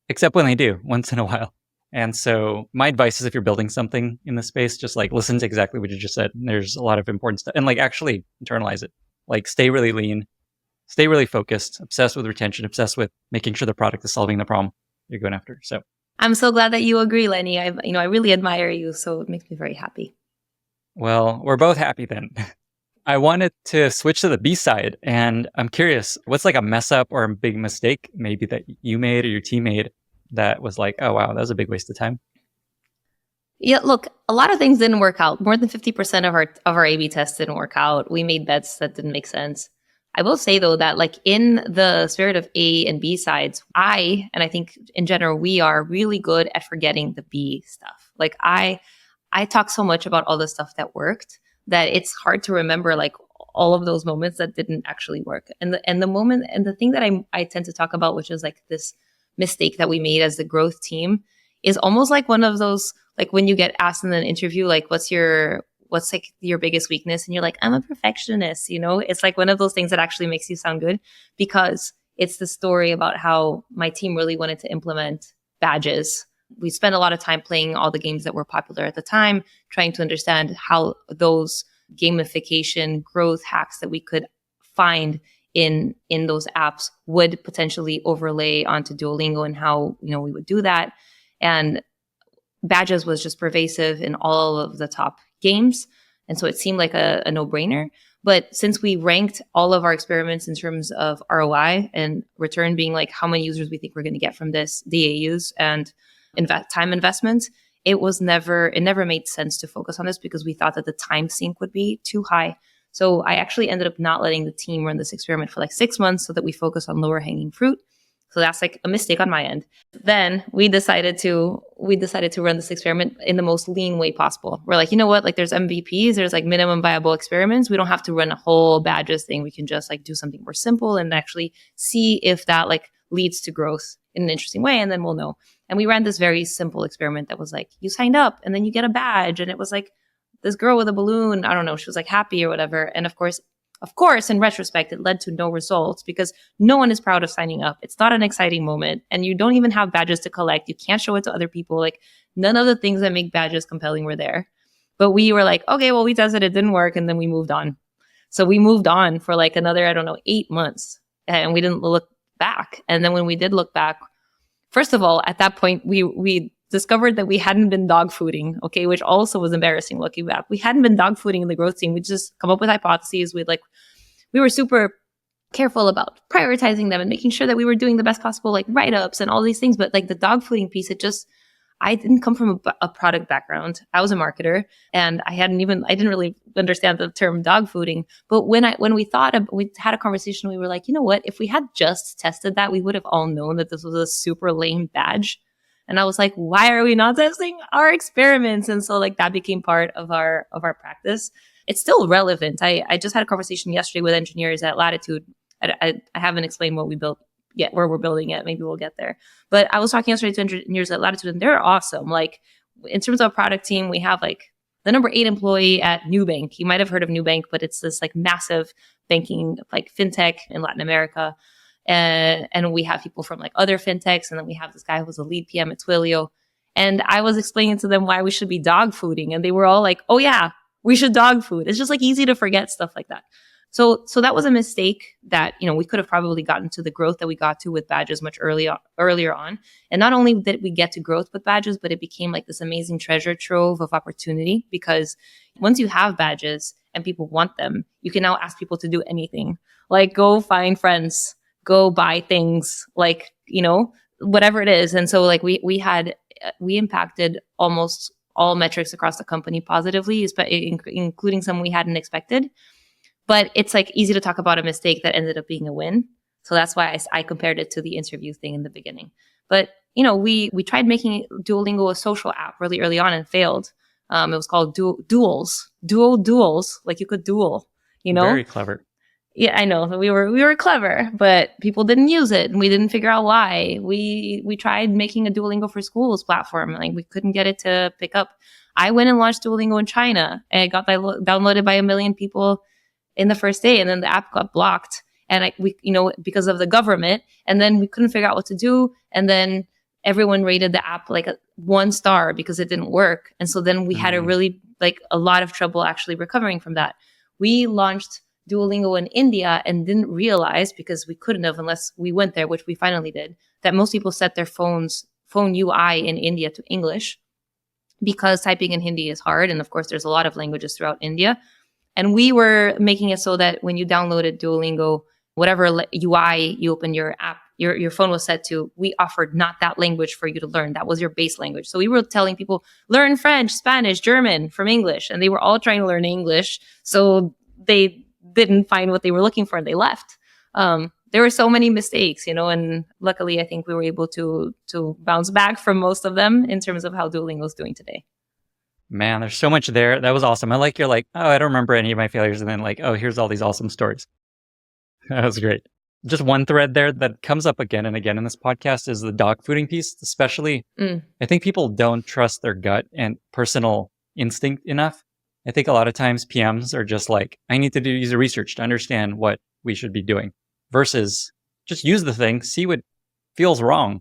except when they do once in a while. And so my advice is if you're building something in this space, just like listen to exactly what you just said. There's a lot of important stuff and like actually internalize it, like stay really lean, stay really focused, obsessed with retention, obsessed with making sure the product is solving the problem you're going after. So I'm so glad that you agree, Lenny. I really admire you. So it makes me very happy. Well, we're both happy then. I wanted to switch to the B side, and I'm curious, what's like a mess up or a big mistake maybe that you made or your team made that was like, oh wow, that was a big waste of time? Yeah, look, a lot of things didn't work out. More than 50% of our A/B tests didn't work out. We made bets that didn't make sense. I will say though that like in the spirit of A and B sides, and I think in general we are really good at forgetting the B stuff. Like I talk so much about all the stuff that worked that it's hard to remember like all of those moments that didn't actually work. And the thing that I tend to talk about, which is like this mistake that we made as the growth team, is almost like one of those, like when you get asked in an interview, like what's like your biggest weakness? And you're like, I'm a perfectionist, It's like one of those things that actually makes you sound good because it's the story about how my team really wanted to implement badges. We spent a lot of time playing all the games that were popular at the time, trying to understand how those gamification growth hacks that we could find in those apps would potentially overlay onto Duolingo and how, we would do that. And badges was just pervasive in all of the top games. And so it seemed like a no-brainer. But since we ranked all of our experiments in terms of ROI and return being like how many users we think we're going to get from this, DAUs and time investments, it never made sense to focus on this because we thought that the time sink would be too high. So I actually ended up not letting the team run this experiment for like 6 months so that we focus on lower hanging fruit. So that's like a mistake on my end. Then we decided to run this experiment in the most lean way possible. We're like, you know what? Like there's MVPs, there's like minimum viable experiments. We don't have to run a whole badges thing. We can just like do something more simple and actually see if that like leads to growth in an interesting way. And then we'll know. And we ran this very simple experiment that was like, you signed up and then you get a badge. And it was like this girl with a balloon. I don't know. She was like happy or whatever. And of course, in retrospect, it led to no results because no one is proud of signing up. It's not an exciting moment. And you don't even have badges to collect. You can't show it to other people. Like none of the things that make badges compelling were there. But we were like, okay, well, we tested it, didn't work. And then we moved on. So we moved on for like another, 8 months. And we didn't look back. And then when we did look back, first of all, at that point, we discovered that we hadn't been dog fooding, okay, which also was embarrassing looking back. We hadn't been dog fooding in the growth team. We just come up with hypotheses. We were super careful about prioritizing them and making sure that we were doing the best possible like write-ups and all these things. But like the dog fooding piece, I didn't come from a product background. I was a marketer and I didn't really understand the term dog fooding. But when we had a conversation, we were like, you know what, if we had just tested that, we would have all known that this was a super lame badge. And I was like, why are we not testing our experiments? And so like that became part of our practice. it's still relevant. I just had a conversation yesterday with engineers at Latitude. I haven't explained what we built yet, where we're building it. Maybe we'll get there. But I was talking yesterday to engineers at Latitude, and they're awesome. Like, in terms of a product team, we have like the number 8 employee at Nubank. You might have heard of Nubank, but it's this like massive banking, like fintech in Latin America. And we have people from like other fintechs. And then we have this guy who was a lead PM at Twilio. And I was explaining to them why we should be dog fooding. And they were all like, oh yeah, we should dog food. It's just like easy to forget stuff like that. So that was a mistake that, we could have probably gotten to the growth that we got to with badges much earlier on. And not only did we get to growth with badges, but it became like this amazing treasure trove of opportunity, because once you have badges and people want them, you can now ask people to do anything, like go find friends, go buy things, like, whatever it is. And so like we impacted almost all metrics across the company positively, including some we hadn't expected. But it's like easy to talk about a mistake that ended up being a win. So that's why I compared it to the interview thing in the beginning. But, we tried making Duolingo a social app really early on and failed. It was called duels, like you could duel, Very clever. Yeah, I know. We were clever, but people didn't use it, and we didn't figure out why. We tried making a Duolingo for Schools platform, like we couldn't get it to pick up. I went and launched Duolingo in China, and it got downloaded by 1 million people in the first day, and then the app got blocked, and because of the government, and then we couldn't figure out what to do, and then everyone rated the app like 1 star because it didn't work, and so then we had a lot of trouble actually recovering from that. We launched Duolingo in India and didn't realize, because we couldn't have unless we went there, which we finally did, that most people set their phone UI in India to English, because typing in Hindi is hard, and of course there's a lot of languages throughout India. And we were making it so that when you downloaded Duolingo, whatever UI you open your app, your phone was set to, we offered not that language for you to learn. That was your base language. So we were telling people, learn French, Spanish, German from English. And they were all trying to learn English. So they didn't find what they were looking for and they left. There were so many mistakes, and luckily I think we were able to bounce back from most of them in terms of how Duolingo is doing today. Man, there's so much there. That was awesome. I like you're like, oh, I don't remember any of my failures. And then like, oh, here's all these awesome stories. That was great. Just one thread there that comes up again and again in this podcast is the dog fooding piece, especially. I think people don't trust their gut and personal instinct enough. I think a lot of times PMs are just like, I need to do user research to understand what we should be doing, versus just use the thing, see what feels wrong,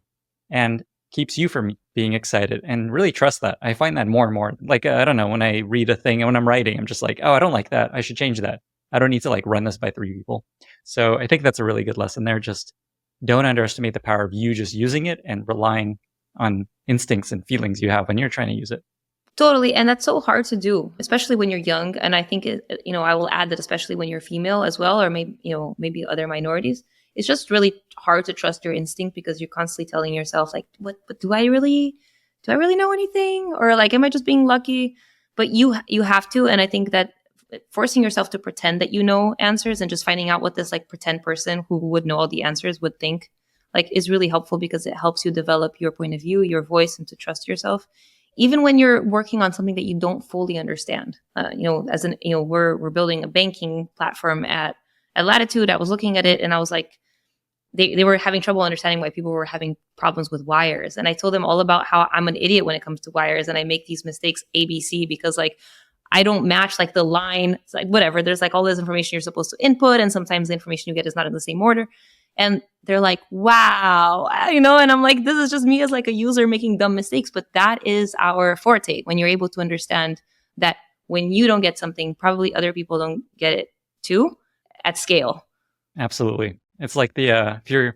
and keeps you from being excited, and really trust that. I find that more and more. Like, I don't know, when I read a thing and when I'm writing, I'm just like, oh, I don't like that. I should change that. I don't need to like run this by 3 people. So I think that's a really good lesson there. Just don't underestimate the power of you just using it and relying on instincts and feelings you have when you're trying to use it. Totally. And that's so hard to do, especially when you're young. And I think, I will add that especially when you're female as well, or maybe other minorities, it's just really hard to trust your instinct, because you're constantly telling yourself like, what do I really know anything? Or like, am I just being lucky? But you have to. And I think that forcing yourself to pretend that you know answers and just finding out what this like pretend person who would know all the answers would think like is really helpful, because it helps you develop your point of view, your voice, and to trust yourself. Even when you're working on something that you don't fully understand, we're building a banking platform at Latitude. I was looking at it and I was like, they were having trouble understanding why people were having problems with wires. And I told them all about how I'm an idiot when it comes to wires, and I make these mistakes ABC because like I don't match like the line. It's like whatever. There's like all this information you're supposed to input, and sometimes the information you get is not in the same order. And they're like, wow, and I'm like, this is just me as like a user making dumb mistakes. But that is our forte, when you're able to understand that when you don't get something, probably other people don't get it too at scale. Absolutely. It's like the, if you're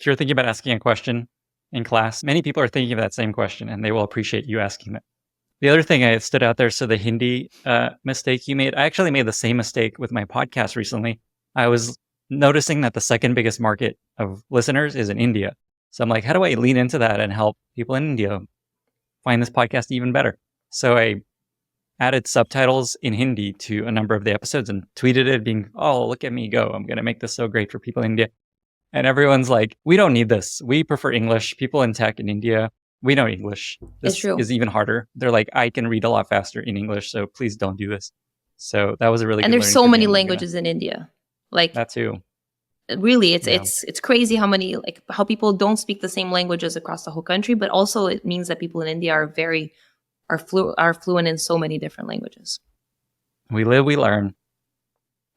thinking about asking a question in class, many people are thinking of that same question, and they will appreciate you asking that. The other thing I stood out there, so the Hindi mistake you made, I actually made the same mistake with my podcast recently. I was noticing that the second biggest market of listeners is in India. So I'm like, how do I lean into that and help people in India find this podcast even better? So I added subtitles in Hindi to a number of the episodes and tweeted it being, oh, look at me go. I'm going to make this so great for people in India. And everyone's like, we don't need this. We prefer English. People in tech in India, we know English. This is even harder. They're like, I can read a lot faster in English, so please don't do this. So that was a really And good there's learning so for me. many I'm not gonna languages in India. Like that too. really, it's Yeah. it's crazy how many like how people don't speak the same languages across the whole country, but also it means that people in India are fluent in so many different languages. We live, we learn.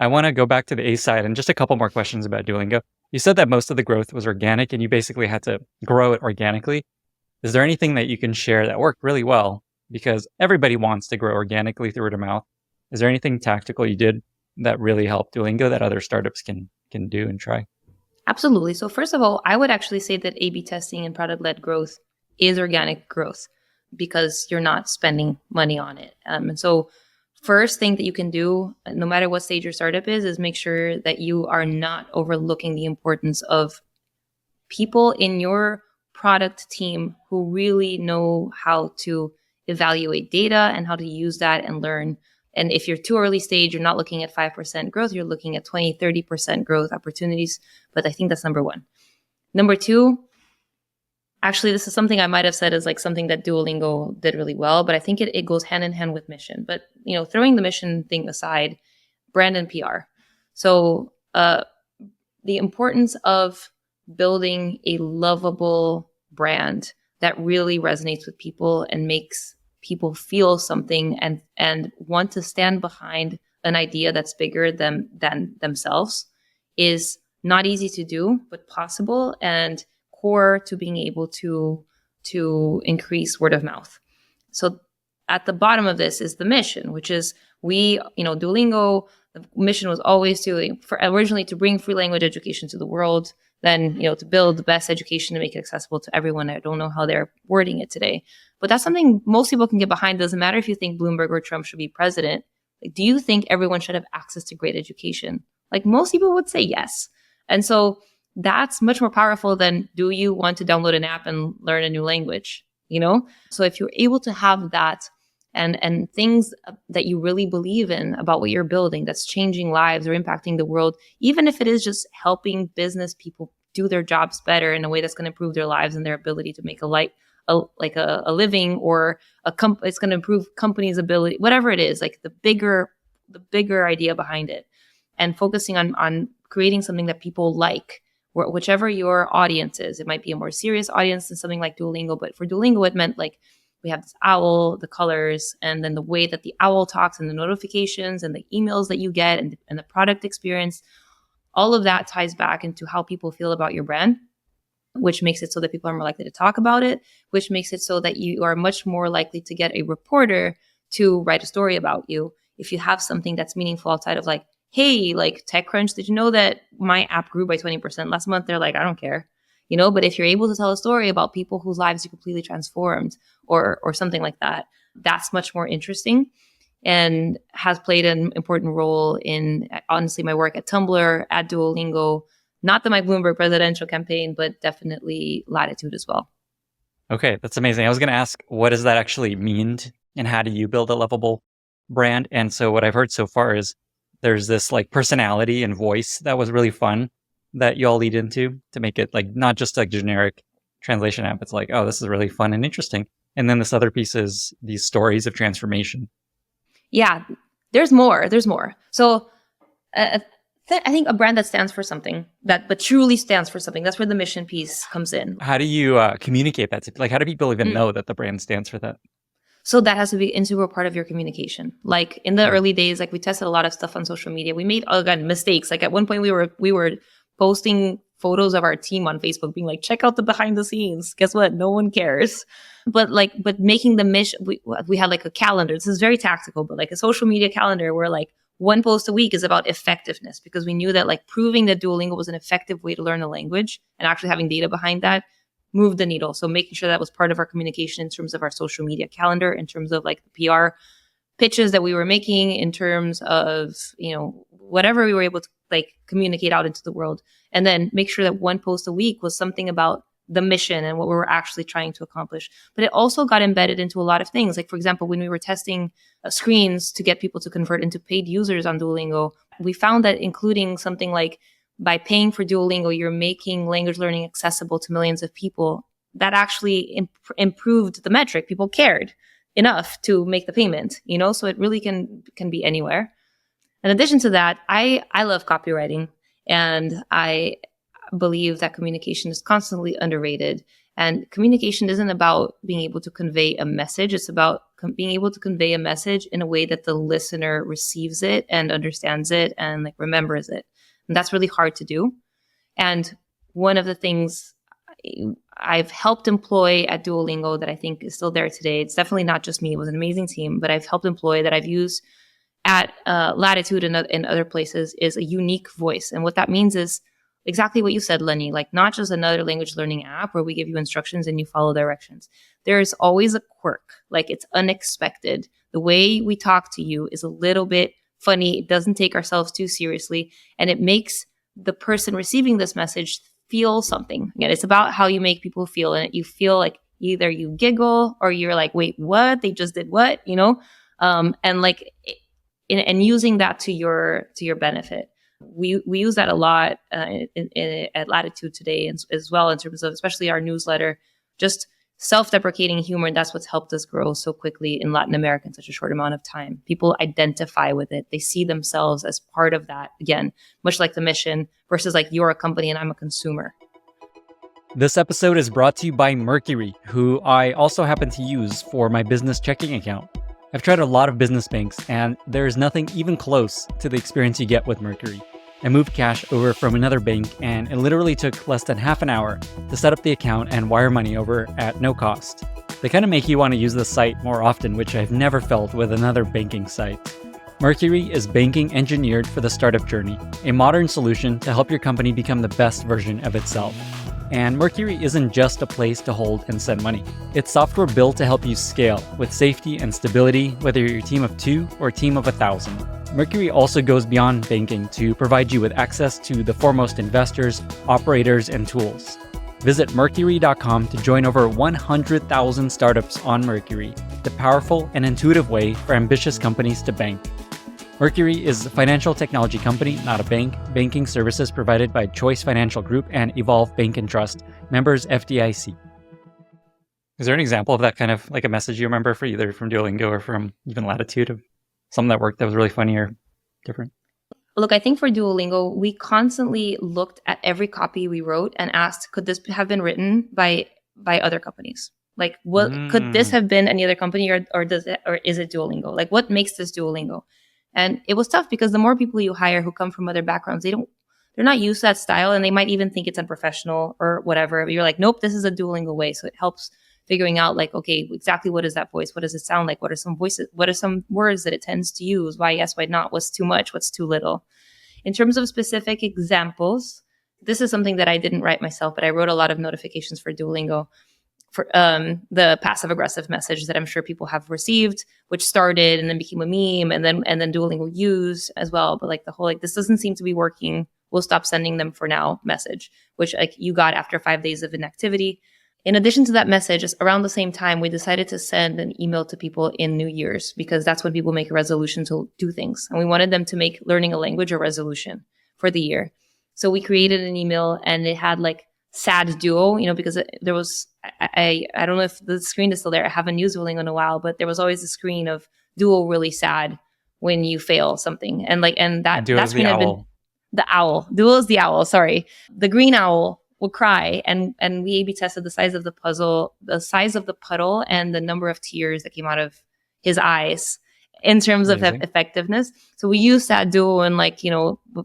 I want to go back to the A side and just a couple more questions about Duolingo. You said that most of the growth was organic and you basically had to grow it organically. Is there anything that you can share that worked really well? Because everybody wants to grow organically through word of mouth. Is there anything tactical you did that really helped Duolingo that other startups can do and try? Absolutely. So first of all, I would actually say that A/B testing and product-led growth is organic growth because you're not spending money on it. And so first thing that you can do, no matter what stage your startup is make sure that you are not overlooking the importance of people in your product team who really know how to evaluate data and how to use that and learn. And if you're too early stage, you're not looking at 5% growth, you're looking at 20, 30% growth opportunities. But I think that's number one. Number two, actually, this is something I might have said is like something that Duolingo did really well, but I think it goes hand in hand with mission. But, throwing the mission thing aside, brand and PR. So, the importance of building a lovable brand that really resonates with people and makes people feel something and want to stand behind an idea that's bigger than themselves is not easy to do, but possible and core to being able to increase word of mouth. So at the bottom of this is the mission, which is Duolingo, the mission was always originally to bring free language education to the world, then, to build the best education to make it accessible to everyone. I don't know how they're wording it today, but that's something most people can get behind. Doesn't matter if you think Bloomberg or Trump should be president. Like, do you think everyone should have access to great education? Like, most people would say yes. And so that's much more powerful than, do you want to download an app and learn a new language? So if you're able to have that and things that you really believe in about what you're building that's changing lives or impacting the world, even if it is just helping business people do their jobs better in a way that's going to improve their lives and their ability to make a living, or it's going to improve companies' ability, whatever it is, like the bigger idea behind it, and focusing on creating something that people like, whichever your audience is. It might be a more serious audience than something like Duolingo, but for Duolingo, it meant like, we have this owl, the colors, and then the way that the owl talks and the notifications and the emails that you get and the product experience. All of that ties back into how people feel about your brand, which makes it so that people are more likely to talk about it, which makes it so that you are much more likely to get a reporter to write a story about you. If you have something that's meaningful outside of like, hey, like TechCrunch, did you know that my app grew by 20% last month? They're like, I don't care. But if you're able to tell a story about people whose lives are completely transformed or something like that, that's much more interesting and has played an important role in, honestly, my work at Tumblr, at Duolingo, not the Mike Bloomberg presidential campaign, but definitely Latitude as well. Okay, that's amazing. I was going to ask, what does that actually mean and how do you build a lovable brand? And so what I've heard so far is there's this like personality and voice that was really fun that you all lead into to make it like not just a generic translation app. It's like, oh, this is really fun and interesting. And then this other piece is these stories of transformation. Yeah, there's more. So I think a brand that stands for something, but truly stands for something, that's where the mission piece comes in. How do you communicate that to, like, how do people even know that the brand stands for that? So that has to be an integral part of your communication. Like in the early days, like we tested a lot of stuff on social media. We made, again, mistakes. Like at one point we were posting photos of our team on Facebook being like, check out the behind the scenes. Guess what? No one cares. But making the mission, we had like a calendar. This is very tactical, but like a social media calendar where like one post a week is about effectiveness, because we knew that like proving that Duolingo was an effective way to learn a language and actually having data behind that moved the needle. So making sure that was part of our communication in terms of our social media calendar, in terms of like the PR pitches that we were making, in terms of, whatever we were able to like communicate out into the world. And then make sure that one post a week was something about the mission and what we were actually trying to accomplish. But it also got embedded into a lot of things. Like, for example, when we were testing screens to get people to convert into paid users on Duolingo, we found that including something like, by paying for Duolingo, you're making language learning accessible to millions of people. That actually improved the metric. People cared. enough to make the payment, so it really can be anywhere. In addition to that, I love copywriting, and I believe that communication is constantly underrated. And communication isn't about being able to convey a message. It's about being able to convey a message in a way that the listener receives it and understands it and like remembers it. And that's really hard to do. And one of the things I've helped employ at Duolingo that I think is still there today, it's definitely not just me, it was an amazing team, but I've helped employ that I've used at Latitude and other places, is a unique voice. And what that means is exactly what you said, Lenny, like not just another language learning app where we give you instructions and you follow directions. There's always a quirk, like it's unexpected. The way we talk to you is a little bit funny. It doesn't take ourselves too seriously, and it makes the person receiving this message feel something. Again, it's about how you make people feel, and you feel like either you giggle or you're like, wait, what? They just did what? And like, and using that to your benefit. We use that a lot at Latitude today, as well, in terms of especially our newsletter, just self-deprecating humor. And that's what's helped us grow so quickly in Latin America in such a short amount of time. People identify with it. They see themselves as part of that, again, much like the mission versus like you're a company and I'm a consumer. This episode is brought to you by Mercury, who I also happen to use for my business checking account. I've tried a lot of business banks, and there's nothing even close to the experience you get with Mercury. I moved cash over from another bank, and it literally took less than half an hour to set up the account and wire money over at no cost. They kind of make you want to use the site more often, which I've never felt with another banking site. Mercury is banking engineered for the startup journey, a modern solution to help your company become the best version of itself. And Mercury isn't just a place to hold and send money. It's software built to help you scale with safety and stability, whether you're a team of 2 or a team of 1,000. Mercury also goes beyond banking to provide you with access to the foremost investors, operators, and tools. Visit Mercury.com to join over 100,000 startups on Mercury, the powerful and intuitive way for ambitious companies to bank. Mercury is a financial technology company, not a bank. Banking services provided by Choice Financial Group and Evolve Bank and Trust, members FDIC. Is there an example of that kind of like a message you remember for either from Duolingo or from even Latitude, of something that worked that was really funny or different? Look, I think for Duolingo, we constantly looked at every copy we wrote and asked, could this have been written by other companies? Like, what could this have been any other company, or is it Duolingo? Like, what makes this Duolingo? And it was tough because the more people you hire who come from other backgrounds, they're not used to that style, and they might even think it's unprofessional or whatever. But you're like, nope, this is a Duolingo way. So it helps figuring out like, okay, exactly what is that voice? What does it sound like? What are some voices? What are some words that it tends to use? Why yes, why not? What's too much? What's too little? In terms of specific examples, this is something that I didn't write myself, but I wrote a lot of notifications for Duolingo for the passive aggressive message that I'm sure people have received, which started and then became a meme, and then Duolingo used as well. But like the whole like, this doesn't seem to be working, we'll stop sending them for now message, which like you got after 5 days of inactivity. In addition to that message, around the same time, we decided to send an email to people in New Year's, because that's when people make a resolution to do things. And we wanted them to make learning a language a resolution for the year. So we created an email, and it had like sad duo, because there was, I don't know if the screen is still there. I haven't used Duolingo in a while, but there was always a screen of duo really sad when you fail something. And that screen had been the owl. Duo is the owl, sorry. The green owl would cry, and we A/B tested the size of the puddle, and the number of tears that came out of his eyes in terms of effectiveness. So we used that duo in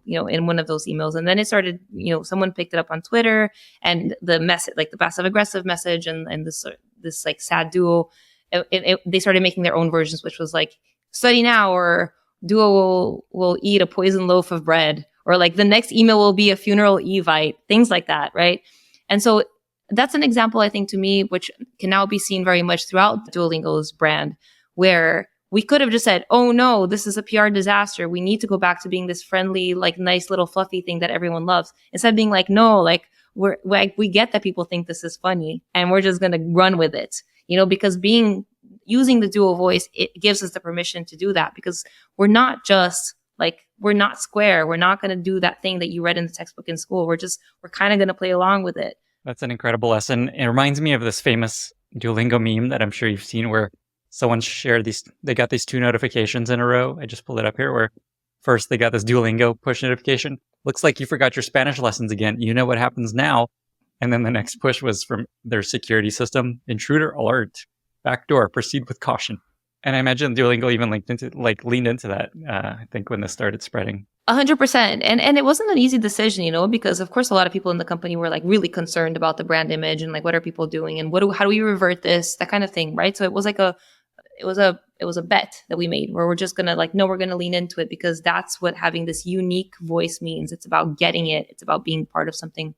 in one of those emails, and then it started. Someone picked it up on Twitter, and the message, like the passive aggressive message, and this like sad duo, they started making their own versions, which was like study now, or duo will eat a poison loaf of bread, or like the next email will be a funeral Evite, things like that, right? And so that's an example, I think, to me, which can now be seen very much throughout Duolingo's brand, where we could have just said, oh no, this is a PR disaster. We need to go back to being this friendly, like nice little fluffy thing that everyone loves. Instead of being like, no, like we get that people think this is funny, and we're just going to run with it, because using the dual voice, it gives us the permission to do that, because we're not just like, we're not square. We're not going to do that thing that you read in the textbook in school. We're kind of going to play along with it. That's an incredible lesson. It reminds me of this famous Duolingo meme that I'm sure you've seen, where someone shared they got these two notifications in a row. I just pulled it up here where first they got this Duolingo push notification. Looks like you forgot your Spanish lessons again. You know what happens now. And then the next push was from their security system. Intruder alert. Backdoor. Proceed with caution. And I imagine Duolingo even leaned into that, I think, when this started spreading. 100%. And it wasn't an easy decision, because of course a lot of people in the company were like really concerned about the brand image and like what are people doing and how do we revert this, that kind of thing, right? So it was like it was a bet that we made where we're just gonna like, no, we're gonna lean into it because that's what having this unique voice means. It's about getting it. It's about being part of something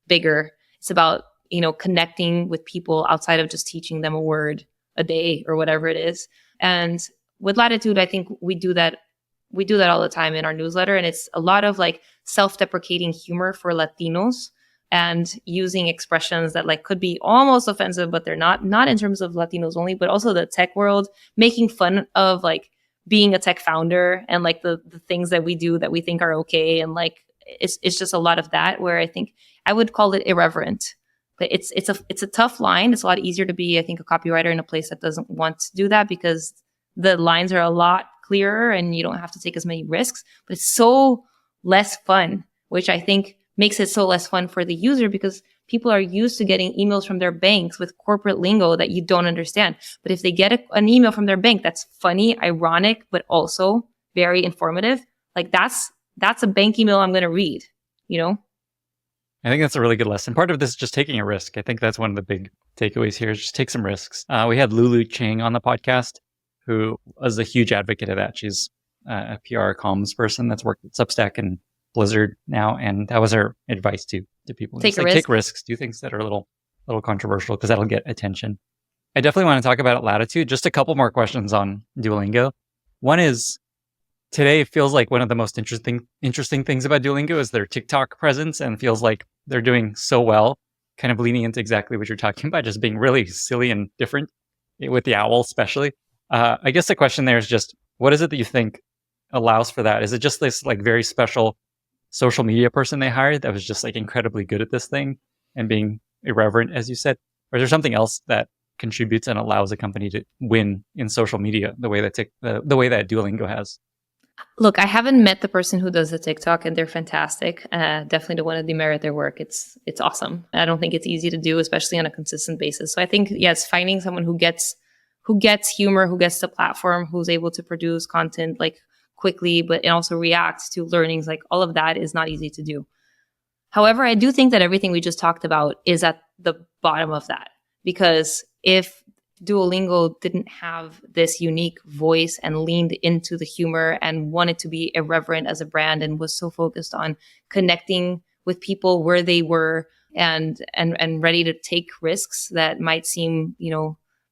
bigger. It's about, connecting with people outside of just teaching them a word a day or whatever it is. And with Latitude, I think we do that all the time in our newsletter. And it's a lot of like self-deprecating humor for Latinos and using expressions that like could be almost offensive, but they're not in terms of Latinos only, but also the tech world, making fun of like being a tech founder and like the things that we do that we think are okay. And like, it's just a lot of that where I think I would call it irreverent. But it's a tough line. It's a lot easier to be, I think, a copywriter in a place that doesn't want to do that because the lines are a lot clearer and you don't have to take as many risks. But it's so less fun, which I think makes it so less fun for the user because people are used to getting emails from their banks with corporate lingo that you don't understand. But if they get an email from their bank that's funny, ironic, but also very informative, like that's a bank email I'm going to read, I think that's a really good lesson. Part of this is just taking a risk. I think that's one of the big takeaways here is just take some risks. We had Lulu Chang on the podcast, who was a huge advocate of that. She's a PR comms person that's worked at Substack and Blizzard now. And that was her advice to people. Take a risk. Take risks, do things that are a little controversial because that'll get attention. I definitely want to talk about Latitude. Just a couple more questions on Duolingo. One is, today feels like one of the most interesting things about Duolingo is their TikTok presence and feels like they're doing so well, kind of leaning into exactly what you're talking about, just being really silly and different with the owl especially. I guess the question there is just, what is it that you think allows for that? Is it just this like very special social media person they hired that was just like incredibly good at this thing and being irreverent, as you said? Or is there something else that contributes and allows a company to win in social media the way that Duolingo has? Look, I haven't met the person who does the TikTok, and they're fantastic. Definitely don't want to demerit their work. It's awesome. I don't think it's easy to do, especially on a consistent basis. So I think, yes, finding someone who gets humor, who gets the platform, who's able to produce content like quickly, but also react to learnings, like all of that is not easy to do. However, I do think that everything we just talked about is at the bottom of that, because if Duolingo didn't have this unique voice and leaned into the humor and wanted to be irreverent as a brand and was so focused on connecting with people where they were and ready to take risks that might seem,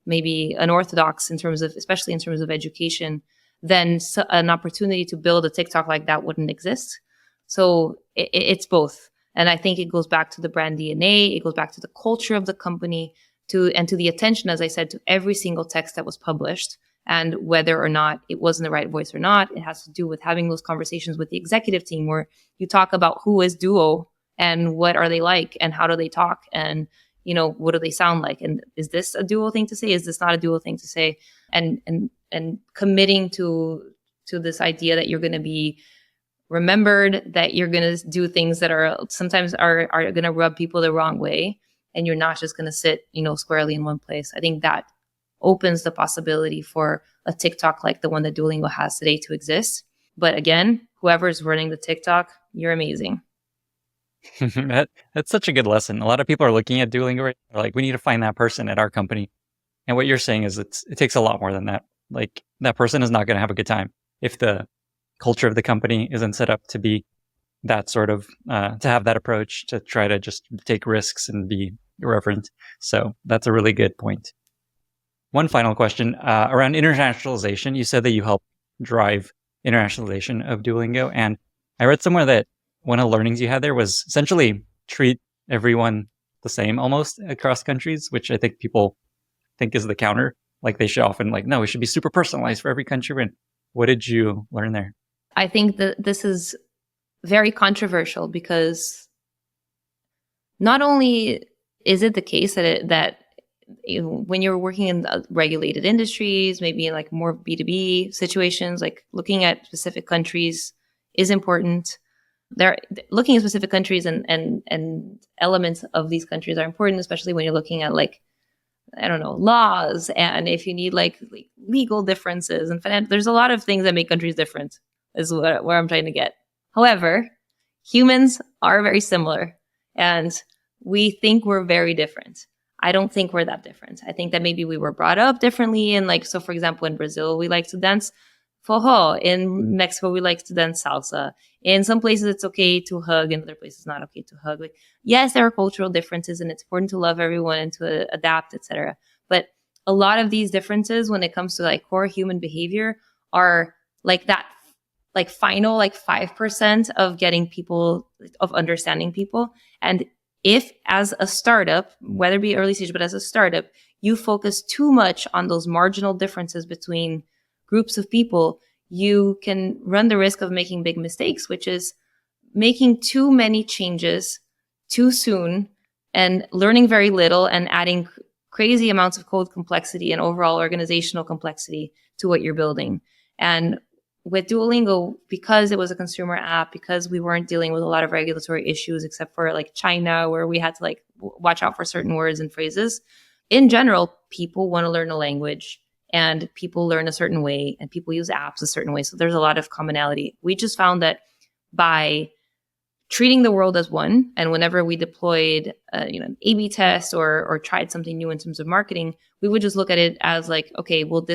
maybe unorthodox especially in terms of education, then an opportunity to build a TikTok like that wouldn't exist. So it's both. And I think it goes back to the brand DNA. It goes back to the culture of the company, to the attention, as I said, to every single text that was published, and whether or not it was in the right voice or not. It has to do with having those conversations with the executive team where you talk about who is Duo and what are they like and how do they talk and, what do they sound like? And is this a Duo thing to say? Is this not a Duo thing to say? And committing to this idea that you're going to be remembered, that you're going to do things that are sometimes are going to rub people the wrong way. And you're not just going to sit, squarely in one place. I think that opens the possibility for a TikTok like the one that Duolingo has today to exist. But again, whoever's running the TikTok, you're amazing. That's such a good lesson. A lot of people are looking at Duolingo right now, like, we need to find that person at our company. And what you're saying is it takes a lot more than that. Like, that person is not going to have a good time if the culture of the company isn't set up to be that sort of, to have that approach, to try to just take risks and be irreverent. So that's a really good point. One final question around internationalization. You said that you help drive internationalization of Duolingo. And I read somewhere that one of the learnings you had there was essentially treat everyone the same almost across countries, which I think people think is the counter. Like, they should often no, it should be super personalized for every country. And what did you learn there? I think that this is very controversial because not only is it the case that when you're working in regulated industries, maybe in like more B2B situations, like looking at specific countries is important. Looking at specific countries and elements of these countries are important, especially when you're looking at like, I don't know, laws, and if you need like legal differences and there's a lot of things that make countries different is where I'm trying to get. However, humans are very similar and we think we're very different. I don't think we're that different. I think that maybe we were brought up differently. And like, so for example, in Brazil, we like to dance forró. In Mexico, we like to dance salsa. In some places, it's okay to hug. In other places, not okay to hug. Like, yes, there are cultural differences, and it's important to love everyone and to adapt, etc. But a lot of these differences, when it comes to like core human behavior, are like that, like final, like 5% of getting people, of understanding people. And if as a startup, whether it be early stage, but as a startup, you focus too much on those marginal differences between groups of people, you can run the risk of making big mistakes, which is making too many changes too soon and learning very little and adding crazy amounts of code complexity and overall organizational complexity to what you're building. And with Duolingo, because it was a consumer app, because we weren't dealing with a lot of regulatory issues, except for like China, where we had to like watch out for certain words and phrases. In general, people want to learn a language and people learn a certain way and people use apps a certain way. So there's a lot of commonality. We just found that by treating the world as one, and whenever we deployed an A/B test or tried something new in terms of marketing, we would just look at it as like, okay, well,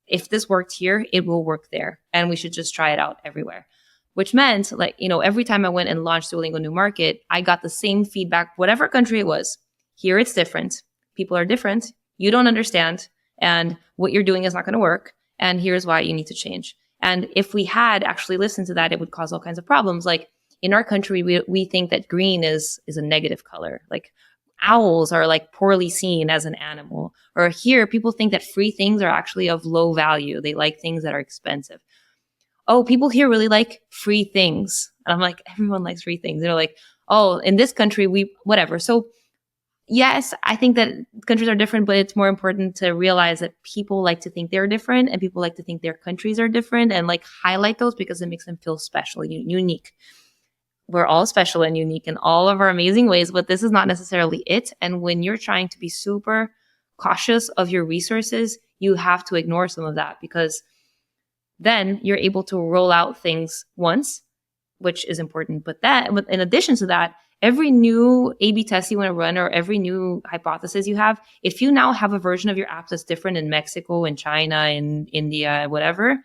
if this worked here, it will work there. And we should just try it out everywhere. Which meant like, every time I went and launched Duolingo New Market, I got the same feedback, whatever country it was. Here it's different. People are different. You don't understand. And what you're doing is not going to work. And here's why you need to change. And if we had actually listened to that, it would cause all kinds of problems. Like in our country, we think that green is a negative color. Like owls are like poorly seen as an animal. Or here, people think that free things are actually of low value. They like things that are expensive. Oh, people here really like free things. And I'm like, everyone likes free things. They're like, oh, in this country, whatever. So yes, I think that countries are different, but it's more important to realize that people like to think they're different and people like to think their countries are different and like highlight those because it makes them feel special, unique. We're all special and unique in all of our amazing ways, but this is not necessarily it. And when you're trying to be super cautious of your resources, you have to ignore some of that because then you're able to roll out things once, which is important. But in addition to that, every new A/B test you want to run or every new hypothesis you have, if you now have a version of your app that's different in Mexico, in China, in India, whatever,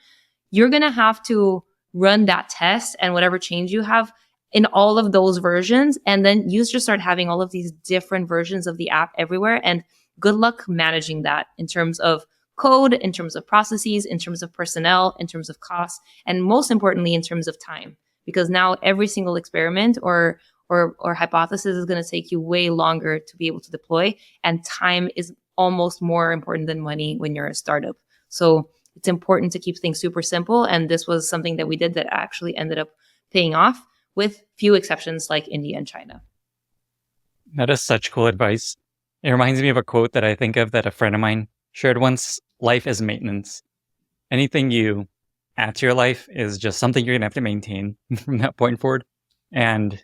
you're going to have to run that test and whatever change you have in all of those versions. And then you just start having all of these different versions of the app everywhere. And good luck managing that in terms of code, in terms of processes, in terms of personnel, in terms of costs, and most importantly, in terms of time. Because now every single experiment or hypothesis is going to take you way longer to be able to deploy. And time is almost more important than money when you're a startup. So it's important to keep things super simple. And this was something that we did that actually ended up paying off, with few exceptions like India and China. That is such cool advice. It reminds me of a quote that I think of that a friend of mine shared once. Life is maintenance. Anything you add to your life is just something you're going to have to maintain from that point forward. And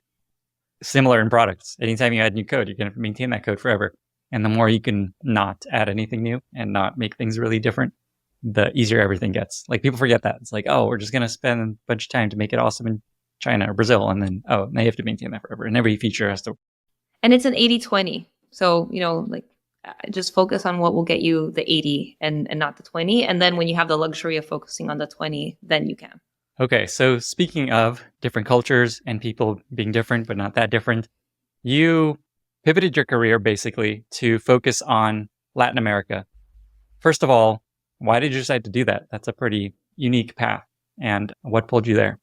similar in products. Anytime you add new code, you're going to maintain that code forever. And the more you can not add anything new and not make things really different, the easier everything gets. Like people forget that. It's like, oh, we're just going to spend a bunch of time to make it awesome in China or Brazil. And then, now you have to maintain that forever. And every feature has to. And it's an 80-20. So, just focus on what will get you the 80 and not the 20. And then when you have the luxury of focusing on the 20, then you can. Okay, so speaking of different cultures and people being different, but not that different, you pivoted your career basically to focus on Latin America. First of all, why did you decide to do that? That's a pretty unique path. And what pulled you there?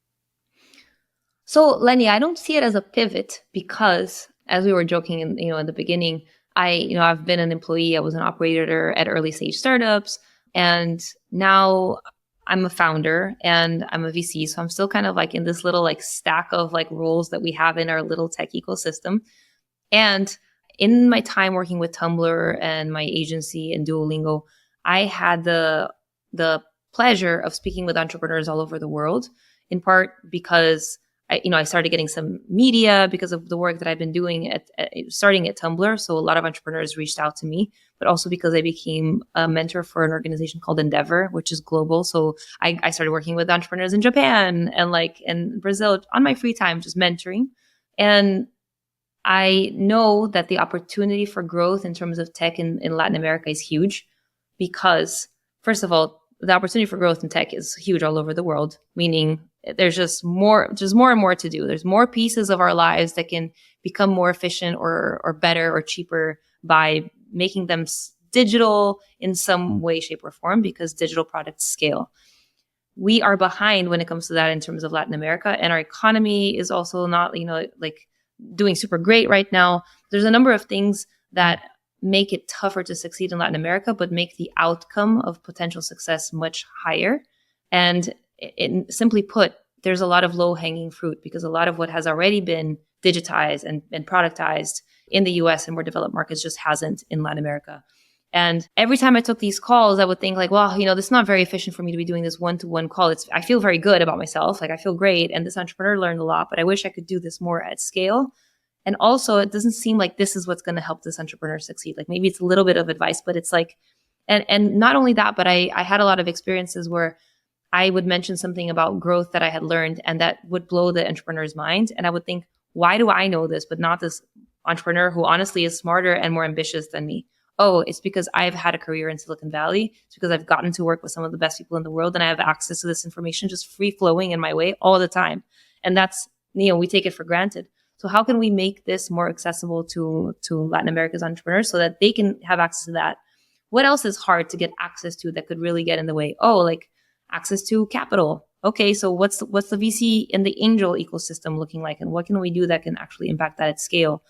So, Lenny, I don't see it as a pivot because, as we were joking in the beginning, I've been an employee. I was an operator at early stage startups, and now I'm a founder and I'm a VC. So I'm still kind of like in this little like stack of like roles that we have in our little tech ecosystem. And in my time working with Tumblr and my agency and Duolingo, I had the pleasure of speaking with entrepreneurs all over the world, in part because I started getting some media because of the work that I've been doing starting at Tumblr. So a lot of entrepreneurs reached out to me, but also because I became a mentor for an organization called Endeavor, which is global. So I started working with entrepreneurs in Japan and like in Brazil on my free time, just mentoring. And I know that the opportunity for growth in terms of tech in Latin America is huge because, first of all, the opportunity for growth in tech is huge all over the world, meaning there's just more and more to do. There's more pieces of our lives that can become more efficient or better or cheaper by making them digital in some way, shape, or form, because digital products scale. We are behind when it comes to that in terms of Latin America, and our economy is also not, like doing super great right now. There's a number of things that make it tougher to succeed in Latin America, but make the outcome of potential success much higher. And simply put, there's a lot of low-hanging fruit because a lot of what has already been digitized and productized in the US and more developed markets just hasn't in Latin America. And every time I took these calls, I would think like, well, this is not very efficient for me to be doing this one-to-one call. I feel very good about myself. Like I feel great. And this entrepreneur learned a lot, but I wish I could do this more at scale. And also it doesn't seem like this is what's going to help this entrepreneur succeed. Like maybe it's a little bit of advice, but it's like, and not only that, but I had a lot of experiences where I would mention something about growth that I had learned and that would blow the entrepreneur's mind. And I would think, why do I know this, but not this entrepreneur who honestly is smarter and more ambitious than me? Oh, it's because I've had a career in Silicon Valley. It's because I've gotten to work with some of the best people in the world and I have access to this information just free flowing in my way all the time. And that's, we take it for granted. So how can we make this more accessible to Latin America's entrepreneurs so that they can have access to that? What else is hard to get access to that could really get in the way? Oh, like access to capital. Okay, so what's the VC and the angel ecosystem looking like? And what can we do that can actually impact that at scale?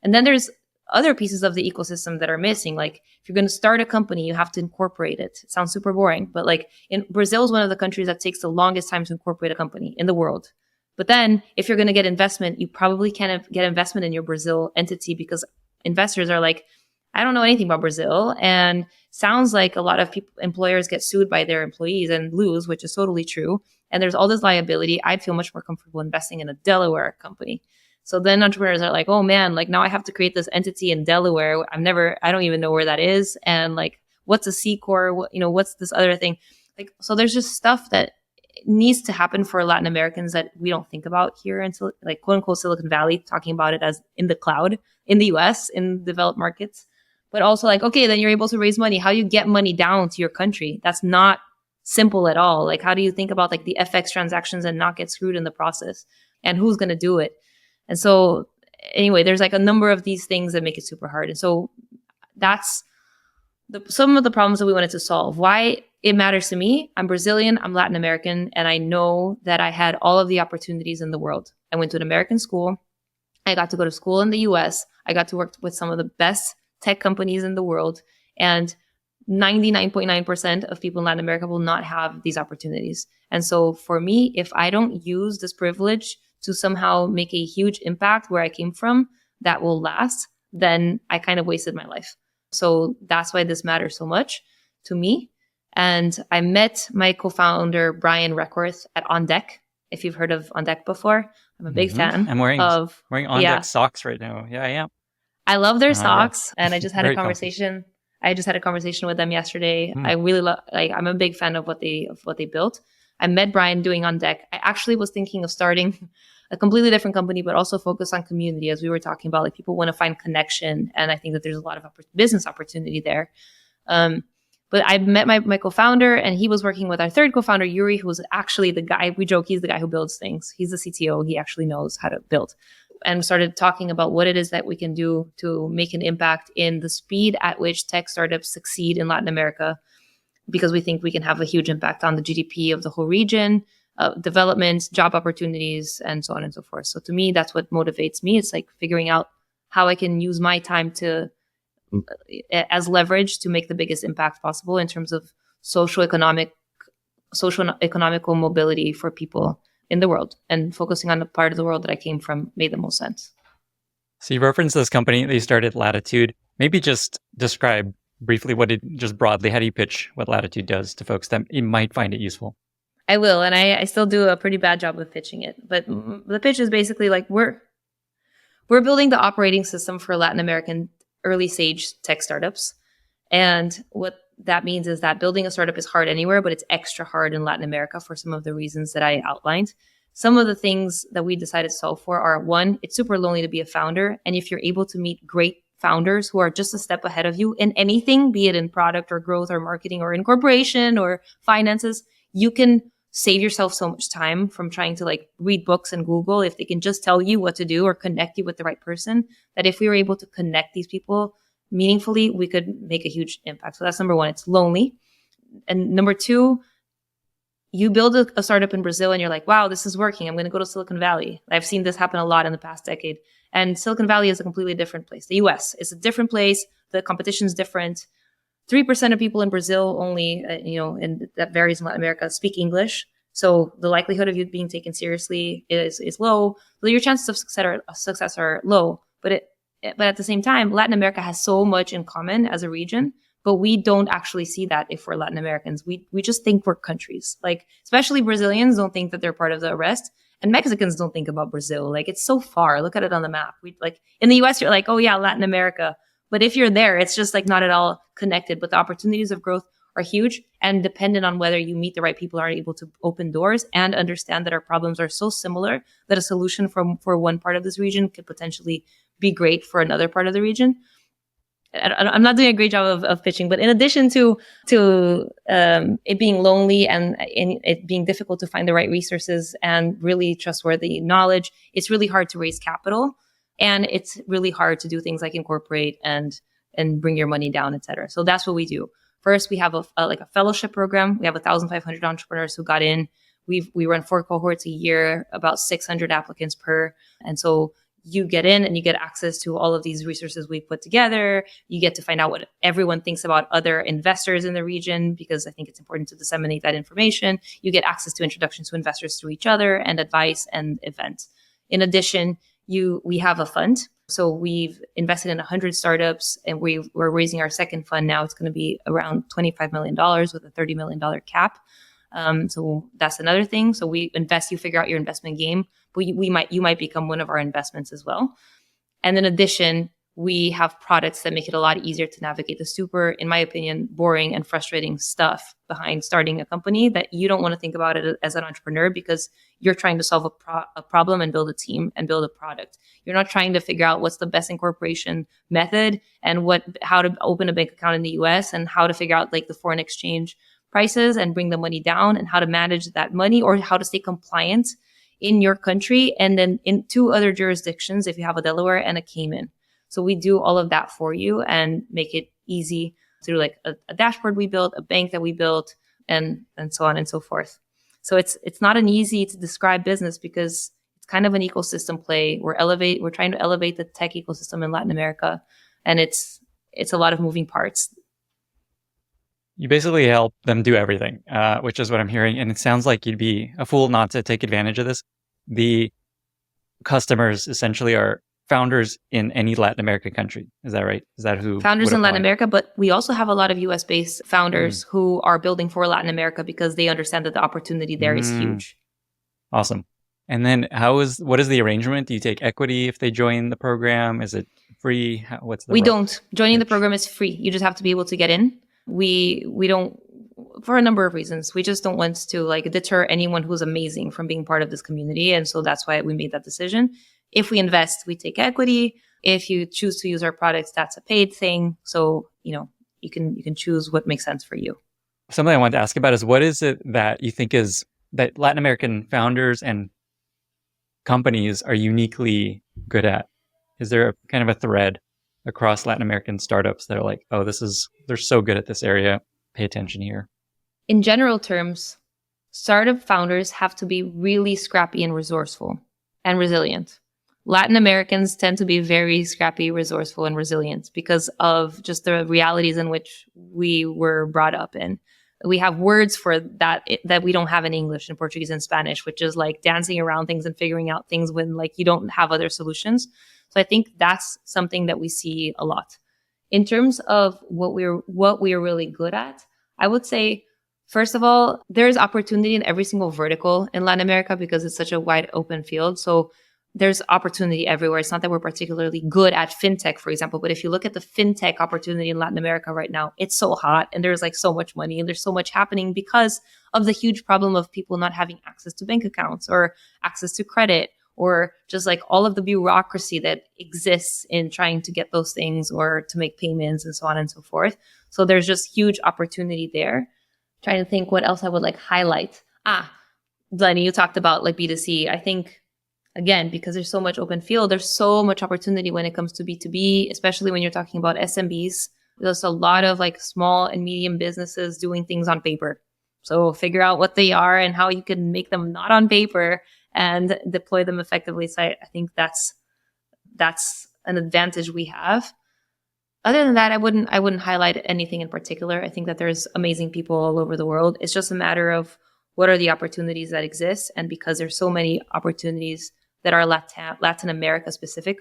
And then there's other pieces of the ecosystem that are missing. Like if you're going to start a company, you have to incorporate it. It sounds super boring, but like in Brazil is one of the countries that takes the longest time to incorporate a company in the world. But then if you're going to get investment, you probably can't get investment in your Brazil entity because investors are like, I don't know anything about Brazil. And sounds like a lot of employers get sued by their employees and lose, which is totally true. And there's all this liability. I'd feel much more comfortable investing in a Delaware company. So then entrepreneurs are like, oh man, like now I have to create this entity in Delaware. I don't even know where that is. And like, what's a C Corp? What's this other thing? Like, so there's just stuff that needs to happen for Latin Americans that we don't think about here until like quote unquote Silicon Valley, talking about it as in the cloud in the US, in developed markets. But also like, okay, then you're able to raise money. How do you get money down to your country? That's not simple at all. Like, how do you think about like the FX transactions and not get screwed in the process? And who's going to do it? And so anyway, there's like a number of these things that make it super hard. And so that's some of the problems that we wanted to solve. Why it matters to me. I'm Brazilian, I'm Latin American, and I know that I had all of the opportunities in the world. I went to an American school. I got to go to school in the US. I got to work with some of the best tech companies in the world. And 99.9% of people in Latin America will not have these opportunities. And so for me, if I don't use this privilege to somehow make a huge impact where I came from that will last, then I kind of wasted my life. So that's why this matters so much to me. And I met my co-founder, Brian Reckworth, at On Deck. If you've heard of On Deck before, I'm a big fan. I'm wearing On Deck socks right now. Yeah, I am. I love their socks. Yeah. And I just had a conversation. Comfy. I just had a conversation with them yesterday. I really love, I'm a big fan of what they built. I met Brian doing On Deck. I actually was thinking of starting a completely different company, but also focus on community, as we were talking about. Like people want to find connection, and I think that there's a lot of business opportunity there. But I met my co-founder, and he was working with our third co-founder, Yuri, who's actually the guy, we joke, he's the guy who builds things. He's the CTO. He actually knows how to build. And started talking about what it is that we can do to make an impact in the speed at which tech startups succeed in Latin America, because we think we can have a huge impact on the GDP of the whole region, development, job opportunities, and so on and so forth. So to me, that's what motivates me. It's like figuring out how I can use my time as leverage to make the biggest impact possible in terms of social economical mobility for people in the world, and focusing on the part of the world that I came from made the most sense. So you referenced this company that you started, Latitude. Maybe just describe briefly just broadly, how do you pitch what Latitude does to folks that might find it useful? I will, and I still do a pretty bad job of pitching it. But the pitch is basically like we're building the operating system for Latin American early stage tech startups. And what that means is that building a startup is hard anywhere, but it's extra hard in Latin America for some of the reasons that I outlined. Some of the things that we decided to solve for are, one, it's super lonely to be a founder. And if you're able to meet great founders who are just a step ahead of you in anything, be it in product or growth or marketing or incorporation or finances, you can save yourself so much time from trying to like read books and Google. If they can just tell you what to do or connect you with the right person, that if we were able to connect these people meaningfully, we could make a huge impact. So that's number one. It's lonely. And number two, you build a startup in Brazil and you're like, wow, this is working. I'm going to go to Silicon Valley. I've seen this happen a lot in the past decade. And Silicon Valley is a completely different place. The US is a different place. The competition is different. 3% of people in Brazil only, and that varies in Latin America, speak English. So the likelihood of you being taken seriously is low. So your chances of success are low. But at the same time, Latin America has so much in common as a region, but we don't actually see that if we're Latin Americans. We just think we're countries. Like, especially Brazilians don't think that they're part of the rest. And Mexicans don't think about Brazil. Like, it's so far. Look at it on the map. We like in the US, you're like, oh yeah, Latin America. But if you're there, it's just like not at all connected. But the opportunities of growth are huge and dependent on whether you meet the right people, are able to open doors and understand that our problems are so similar that a solution for one part of this region could potentially be great for another part of the region. I'm not doing a great job of pitching, but in addition to it being lonely and it being difficult to find the right resources and really trustworthy knowledge, it's really hard to raise capital. And it's really hard to do things like incorporate and bring your money down, et cetera. So that's what we do. First, we have a fellowship program. We have 1,500 entrepreneurs who got in. We run 4 cohorts a year, about 600 applicants per. And so you get in and you get access to all of these resources we put together. You get to find out what everyone thinks about other investors in the region, because I think it's important to disseminate that information. You get access to introductions to investors through each other and advice and events. In addition, we have a fund. So we've invested in 100 startups and we're raising our second fund now. It's going to be around $25 million with a $30 million cap. So that's another thing. So we invest, you figure out your investment game, but you might become one of our investments as well. And in addition, we have products that make it a lot easier to navigate the super, in my opinion, boring and frustrating stuff behind starting a company that you don't want to think about it as an entrepreneur, because you're trying to solve a problem and build a team and build a product. You're not trying to figure out what's the best incorporation method and how to open a bank account in the US and how to figure out like the foreign exchange prices and bring the money down and how to manage that money or how to stay compliant in your country and then in 2 other jurisdictions if you have a Delaware and a Cayman. So we do all of that for you and make it easy through like a dashboard we built, a bank that we built, and so on and so forth. So it's not an easy to describe business because it's kind of an ecosystem play. We're trying to elevate the tech ecosystem in Latin America, and it's a lot of moving parts. You basically help them do everything, which is what I'm hearing. And it sounds like you'd be a fool not to take advantage of this. The customers essentially are founders in any Latin American country. Is that right? Is that who? Founders in Latin America, but we also have a lot of US-based founders who are building for Latin America because they understand that the opportunity there is huge. Awesome. And then what is the arrangement? Do you take equity if they join the program? Is it free? We don't. Joining the program is free. You just have to be able to get in. We don't, for a number of reasons. We just don't want to like deter anyone who's amazing from being part of this community. And so that's why we made that decision. If we invest, we take equity. If you choose to use our products, that's a paid thing. So, you can choose what makes sense for you. Something I wanted to ask about is what is it that you think is that Latin American founders and companies are uniquely good at? Is there a kind of a thread across Latin American startups that are like, oh, they're so good at this area. Pay attention here. In general terms, startup founders have to be really scrappy and resourceful and resilient. Latin Americans tend to be very scrappy, resourceful, and resilient because of just the realities in which we were brought up in. We have words for that we don't have in English and Portuguese and Spanish, which is like dancing around things and figuring out things when like you don't have other solutions. So I think that's something that we see a lot. In terms of what we're really good at, I would say, first of all, there's opportunity in every single vertical in Latin America because it's such a wide open field. So there's opportunity everywhere. It's not that we're particularly good at fintech, for example, but if you look at the fintech opportunity in Latin America right now, it's so hot and there's like so much money and there's so much happening because of the huge problem of people not having access to bank accounts or access to credit, or just like all of the bureaucracy that exists in trying to get those things or to make payments and so on and so forth. So there's just huge opportunity there. Trying to think what else I would like highlight. Lenny, you talked about like B2C. I think, again, because there's so much open field, there's so much opportunity when it comes to B2B, especially when you're talking about SMBs. There's a lot of like small and medium businesses doing things on paper. So figure out what they are and how you can make them not on paper and deploy them effectively. So I think that's an advantage we have. Other than that, I wouldn't highlight anything in particular. I think that there's amazing people all over the world. It's just a matter of what are the opportunities that exist. And because there's so many opportunities that are Latin America specific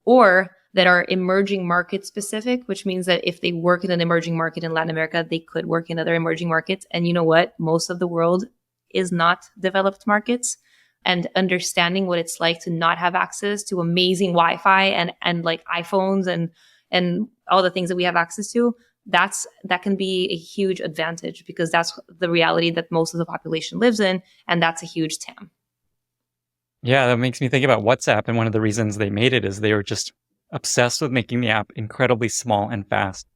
or that are emerging market specific, which means that if they work in an emerging market in Latin America, they could work in other emerging markets. And you know what? Most of the world is not developed markets. And understanding what it's like to not have access to amazing Wi-Fi and like iPhones and all the things that we have access to, that can be a huge advantage because that's the reality that most of the population lives in. And that's a huge TAM. Yeah, that makes me think about WhatsApp. And one of the reasons they made it is they were just obsessed with making the app incredibly small and fast.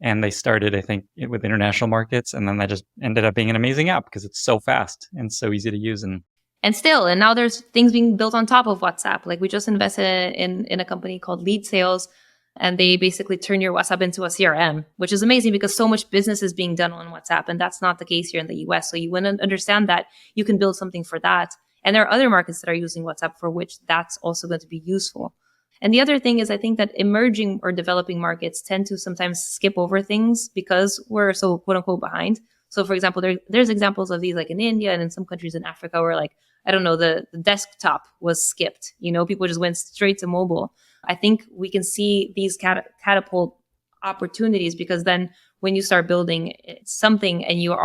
And they started, I think, with international markets. And then that just ended up being an amazing app because it's so fast and so easy to use. And now there's things being built on top of WhatsApp. Like we just invested in a company called Lead Sales, and they basically turn your WhatsApp into a CRM, which is amazing because so much business is being done on WhatsApp. And that's not the case here in the US. So you wouldn't understand that you can build something for that. And there are other markets that are using WhatsApp for which that's also going to be useful. And the other thing is I think that emerging or developing markets tend to sometimes skip over things because we're so quote unquote behind. So for example, there's examples of these like in India and in some countries in Africa where like, I don't know, the desktop was skipped. People just went straight to mobile. I think we can see these catapult opportunities because then when you start building something and you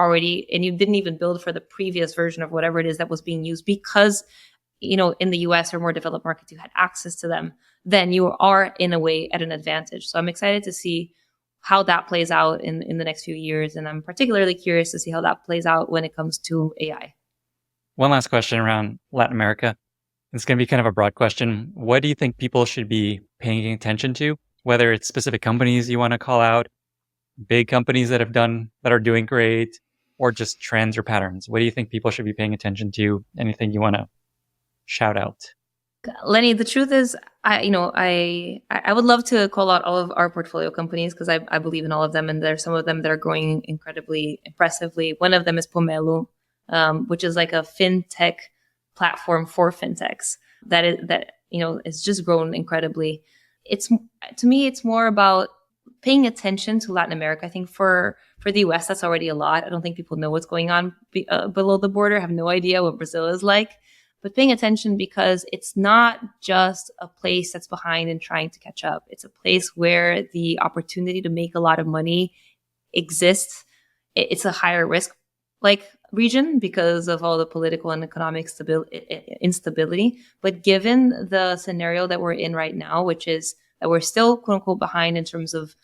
didn't even build for the previous version of whatever it is that was being used because, in the US or more developed markets, you had access to them, then you are in a way at an advantage. So I'm excited to see how that plays out in the next few years. And I'm particularly curious to see how that plays out when it comes to AI. One last question around Latin America. It's going to be kind of a broad question. What do you think people should be paying attention to? Whether it's specific companies you want to call out, big companies that are doing great, or just trends or patterns. What do you think people should be paying attention to? Anything you want to shout out? Lenny, the truth is, I would love to call out all of our portfolio companies because I believe in all of them, and there's some of them that are growing incredibly impressively. One of them is Pomelo, which is like a fintech platform for fintechs that is just grown incredibly. To me, it's more about paying attention to Latin America. I think for the US, that's already a lot. I don't think people know what's going on below the border, have no idea what Brazil is like. But paying attention because it's not just a place that's behind and trying to catch up. It's a place where the opportunity to make a lot of money exists. It's a higher risk region because of all the political and economic instability. But given the scenario that we're in right now, which is that we're still quote unquote behind in terms of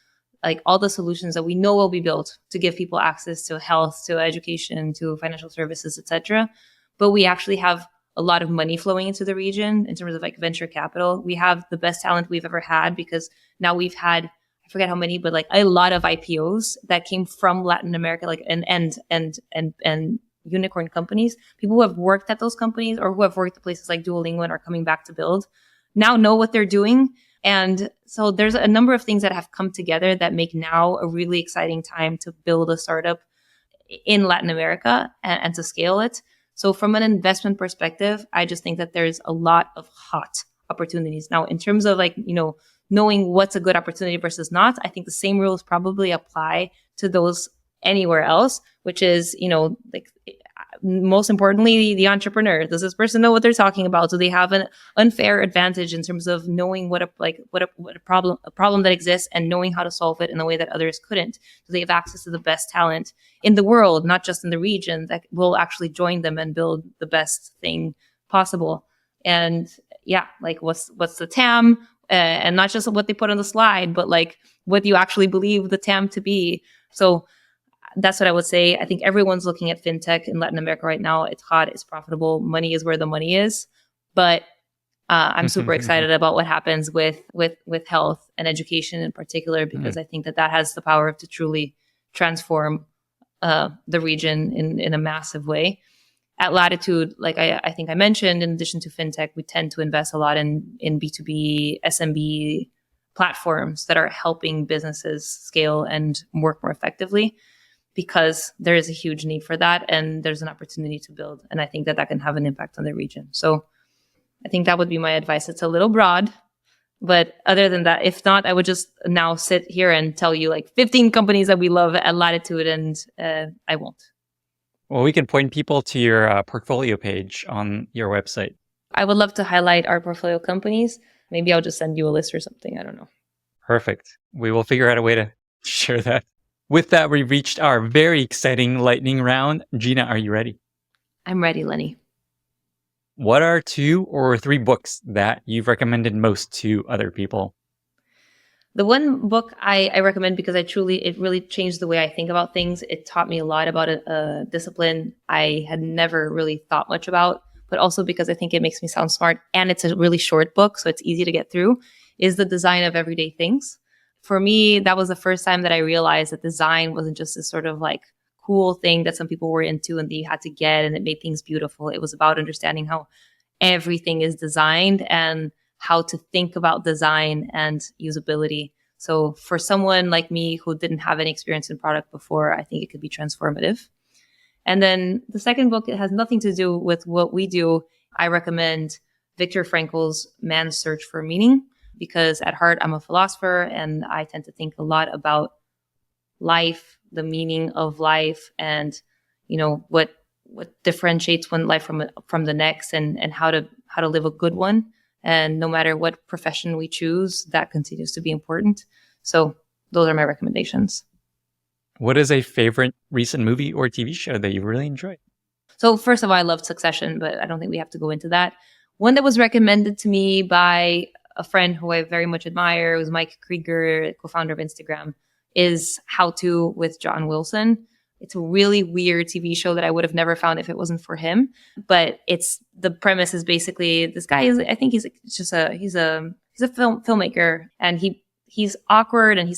like all the solutions that we know will be built to give people access to health, to education, to financial services, etc. But we actually have a lot of money flowing into the region in terms of like venture capital. We have the best talent we've ever had because now we've had, I forget how many, but like a lot of IPOs that came from Latin America, like and unicorn companies. People who have worked at those companies or who have worked at places like Duolingo and are coming back to build now know what they're doing. And so there's a number of things that have come together that make now a really exciting time to build a startup in Latin America and to scale it. So from an investment perspective, I just think that there's a lot of hot opportunities. Now, in terms of knowing what's a good opportunity versus not, I think the same rules probably apply to those anywhere else, which is, like most importantly, the entrepreneur. Does this person know what they're talking about? Do they have an unfair advantage in terms of knowing what a problem that exists and knowing how to solve it in a way that others couldn't? Do they have access to the best talent in the world, not just in the region, that will actually join them and build the best thing possible? And yeah, like what's the TAM, and not just what they put on the slide, but like what you actually believe the TAM to be. So that's what I would say. I think everyone's looking at fintech in Latin America right now. It's hot, it's profitable. Money is where the money is. But I'm super excited about what happens with health and education in particular, because I think that has the power to truly transform the region in a massive way. At Latitude, like I think I mentioned, in addition to fintech, we tend to invest a lot in B2B, SMB platforms that are helping businesses scale and work more effectively, because there is a huge need for that and there's an opportunity to build. And I think that can have an impact on the region. So I think that would be my advice. It's a little broad, but other than that, if not, I would just now sit here and tell you like 15 companies that we love at Latitude, and I won't. Well, we can point people to your portfolio page on your website. I would love to highlight our portfolio companies. Maybe I'll just send you a list or something. I don't know. Perfect. We will figure out a way to share that. With that, we reached our very exciting lightning round. Gina, are you ready? I'm ready, Lenny. What are 2 or 3 books that you've recommended most to other people? The one book I recommend, because it really changed the way I think about things. It taught me a lot about a discipline I had never really thought much about, but also because I think it makes me sound smart, and it's a really short book, so it's easy to get through, is The Design of Everyday Things. For me, that was the first time that I realized that design wasn't just this sort of like cool thing that some people were into and that you had to get and it made things beautiful. It was about understanding how everything is designed and how to think about design and usability. So for someone like me who didn't have any experience in product before, I think it could be transformative. And then the second book, it has nothing to do with what we do. I recommend Viktor Frankl's Man's Search for Meaning, because at heart, I'm a philosopher and I tend to think a lot about life, the meaning of life, and, what differentiates one life from the next, and how to live a good one. And no matter what profession we choose, that continues to be important. So those are my recommendations. What is a favorite recent movie or TV show that you really enjoyed? So first of all, I loved Succession, but I don't think we have to go into that. One that was recommended to me by a friend who I very much admire, was Mike Krieger, co-founder of Instagram, is How To with John Wilson. It's a really weird TV show that I would have never found if it wasn't for him. But the premise is basically, this guy is, I think he's a filmmaker, and he's awkward, and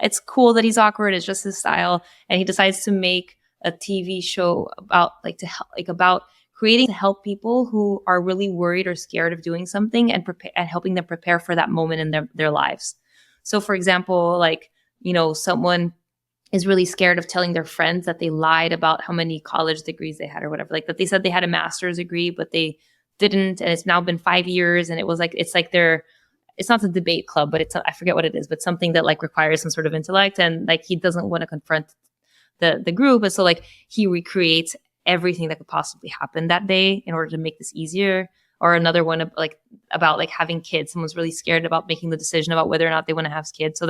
it's cool that he's awkward. It's just his style. And he decides to make a TV show about about creating to help people who are really worried or scared of doing something, and helping them prepare for that moment in their lives. So for example, someone is really scared of telling their friends that they lied about how many college degrees they had or whatever, like that they said they had a master's degree, but they didn't. And it's now been 5 years. And it was like, it's not the debate club, but I forget what it is, but something that like requires some sort of intellect. And like, he doesn't want to confront the group. And so like he recreates everything that could possibly happen that day in order to make this easier. Or another one about having kids. Someone's really scared about making the decision about whether or not they want to have kids. So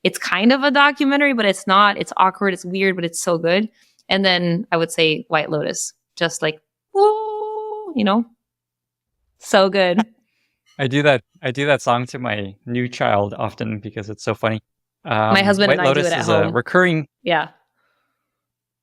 it's kind of a documentary, but it's not. It's awkward. It's weird, but it's so good. And then I would say White Lotus, just like, woo, so good. I do that song to my new child often because it's so funny. My husband White and I Lotus do it at is home. a recurring.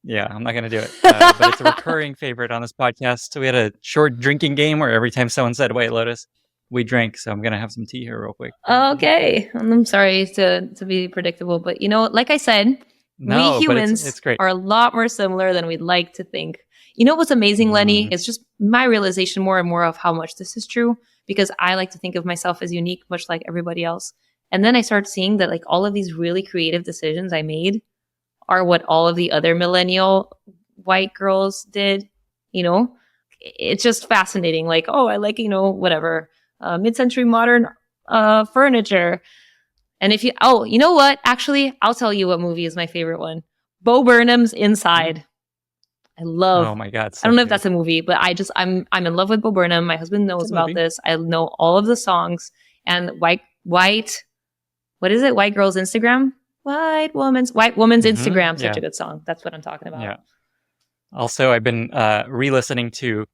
Yeah, I'm not going to do it. But it's a recurring favorite on this podcast. So we had a short drinking game where every time someone said White Lotus, we drank. So I'm going to have some tea here real quick. Okay. I'm sorry to be predictable, but like I said, we humans it's great. are a lot more similar than we'd like to think. What's amazing, Lenny? It's just my realization more and more of how much this is true, because I like to think of myself as unique, much like everybody else. And then I start seeing that like all of these really creative decisions I made are what all of the other millennial white girls did. It's just fascinating. Like, oh, I like, whatever, mid-century modern furniture. And you know what? Actually, I'll tell you what movie is my favorite one. Bo Burnham's Inside. I love. Oh my God. I don't know if that's a movie, but I'm in love with Bo Burnham. My husband knows about this. I know all of the songs. And white, what is it? White girl's Instagram? White woman's Instagram. Such a good song. That's what I'm talking about. Yeah. Also, I've been re-listening to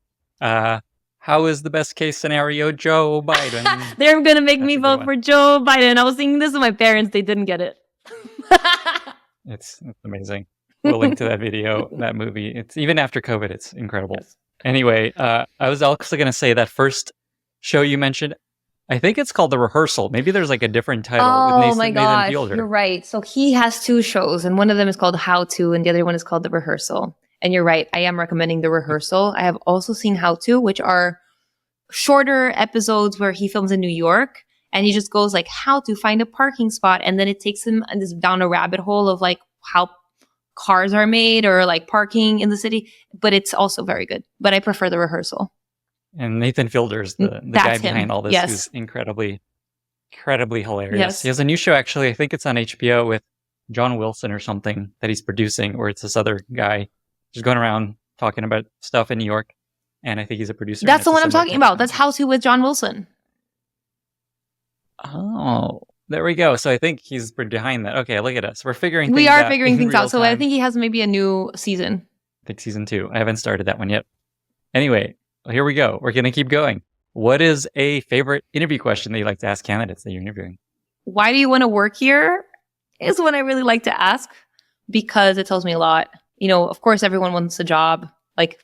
How is the Best Case Scenario Joe Biden? They're going to make me vote for Joe Biden. I was singing this with my parents. They didn't get it. It's amazing. We'll link to that video, that movie. It's even after COVID, it's incredible. Yes. Anyway, I was also going to say that first show you mentioned, I think it's called The Rehearsal. Maybe there's like a different title with Nathan Fielder. You're right. So he has 2 shows, and one of them is called How To, and the other one is called The Rehearsal. And you're right. I am recommending The Rehearsal. I have also seen How To, which are shorter episodes where he films in New York, and he just goes like how to find a parking spot, and then it takes him down a rabbit hole of like how cars are made or like parking in the city. But it's also very good. But I prefer The Rehearsal. And Nathan Fielder's the guy behind all this, who's incredibly hilarious. Yes. He has a new show, actually. I think it's on HBO with John Wilson or something that he's producing, where it's this other guy just going around talking about stuff in New York. And I think he's a producer. That's the one I'm talking about. That's How To with John Wilson. Oh, there we go. So I think he's behind that. Okay, look at us. We're figuring things out. So I think he has maybe a new season. I think season 2. I haven't started that one yet. Anyway, here we go. We're going to keep going. What is a favorite interview question that you like to ask candidates that you're interviewing? Why do you want to work here? Is one I really like to ask, because it tells me a lot. You know, of course, everyone wants a job. Like,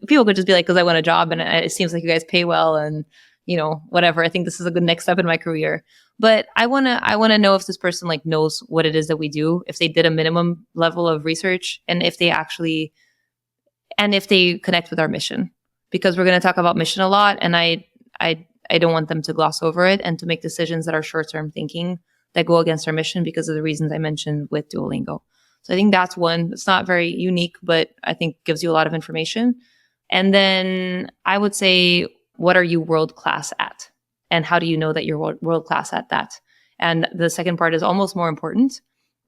people could just be like, because I want a job and it seems like you guys pay well and, you know, whatever. I think this is a good next step in my career. But I want to know if this person like knows what it is that we do, if they did a minimum level of research, and if they connect with our mission. Because we're going to talk about mission a lot, and I don't want them to gloss over it and to make decisions that are short-term thinking that go against our mission because of the reasons I mentioned with Duolingo. So I think that's one. It's not very unique, but I think gives you a lot of information. And then I would say, what are you world class at? And how do you know that you're world class at that? And the second part is almost more important.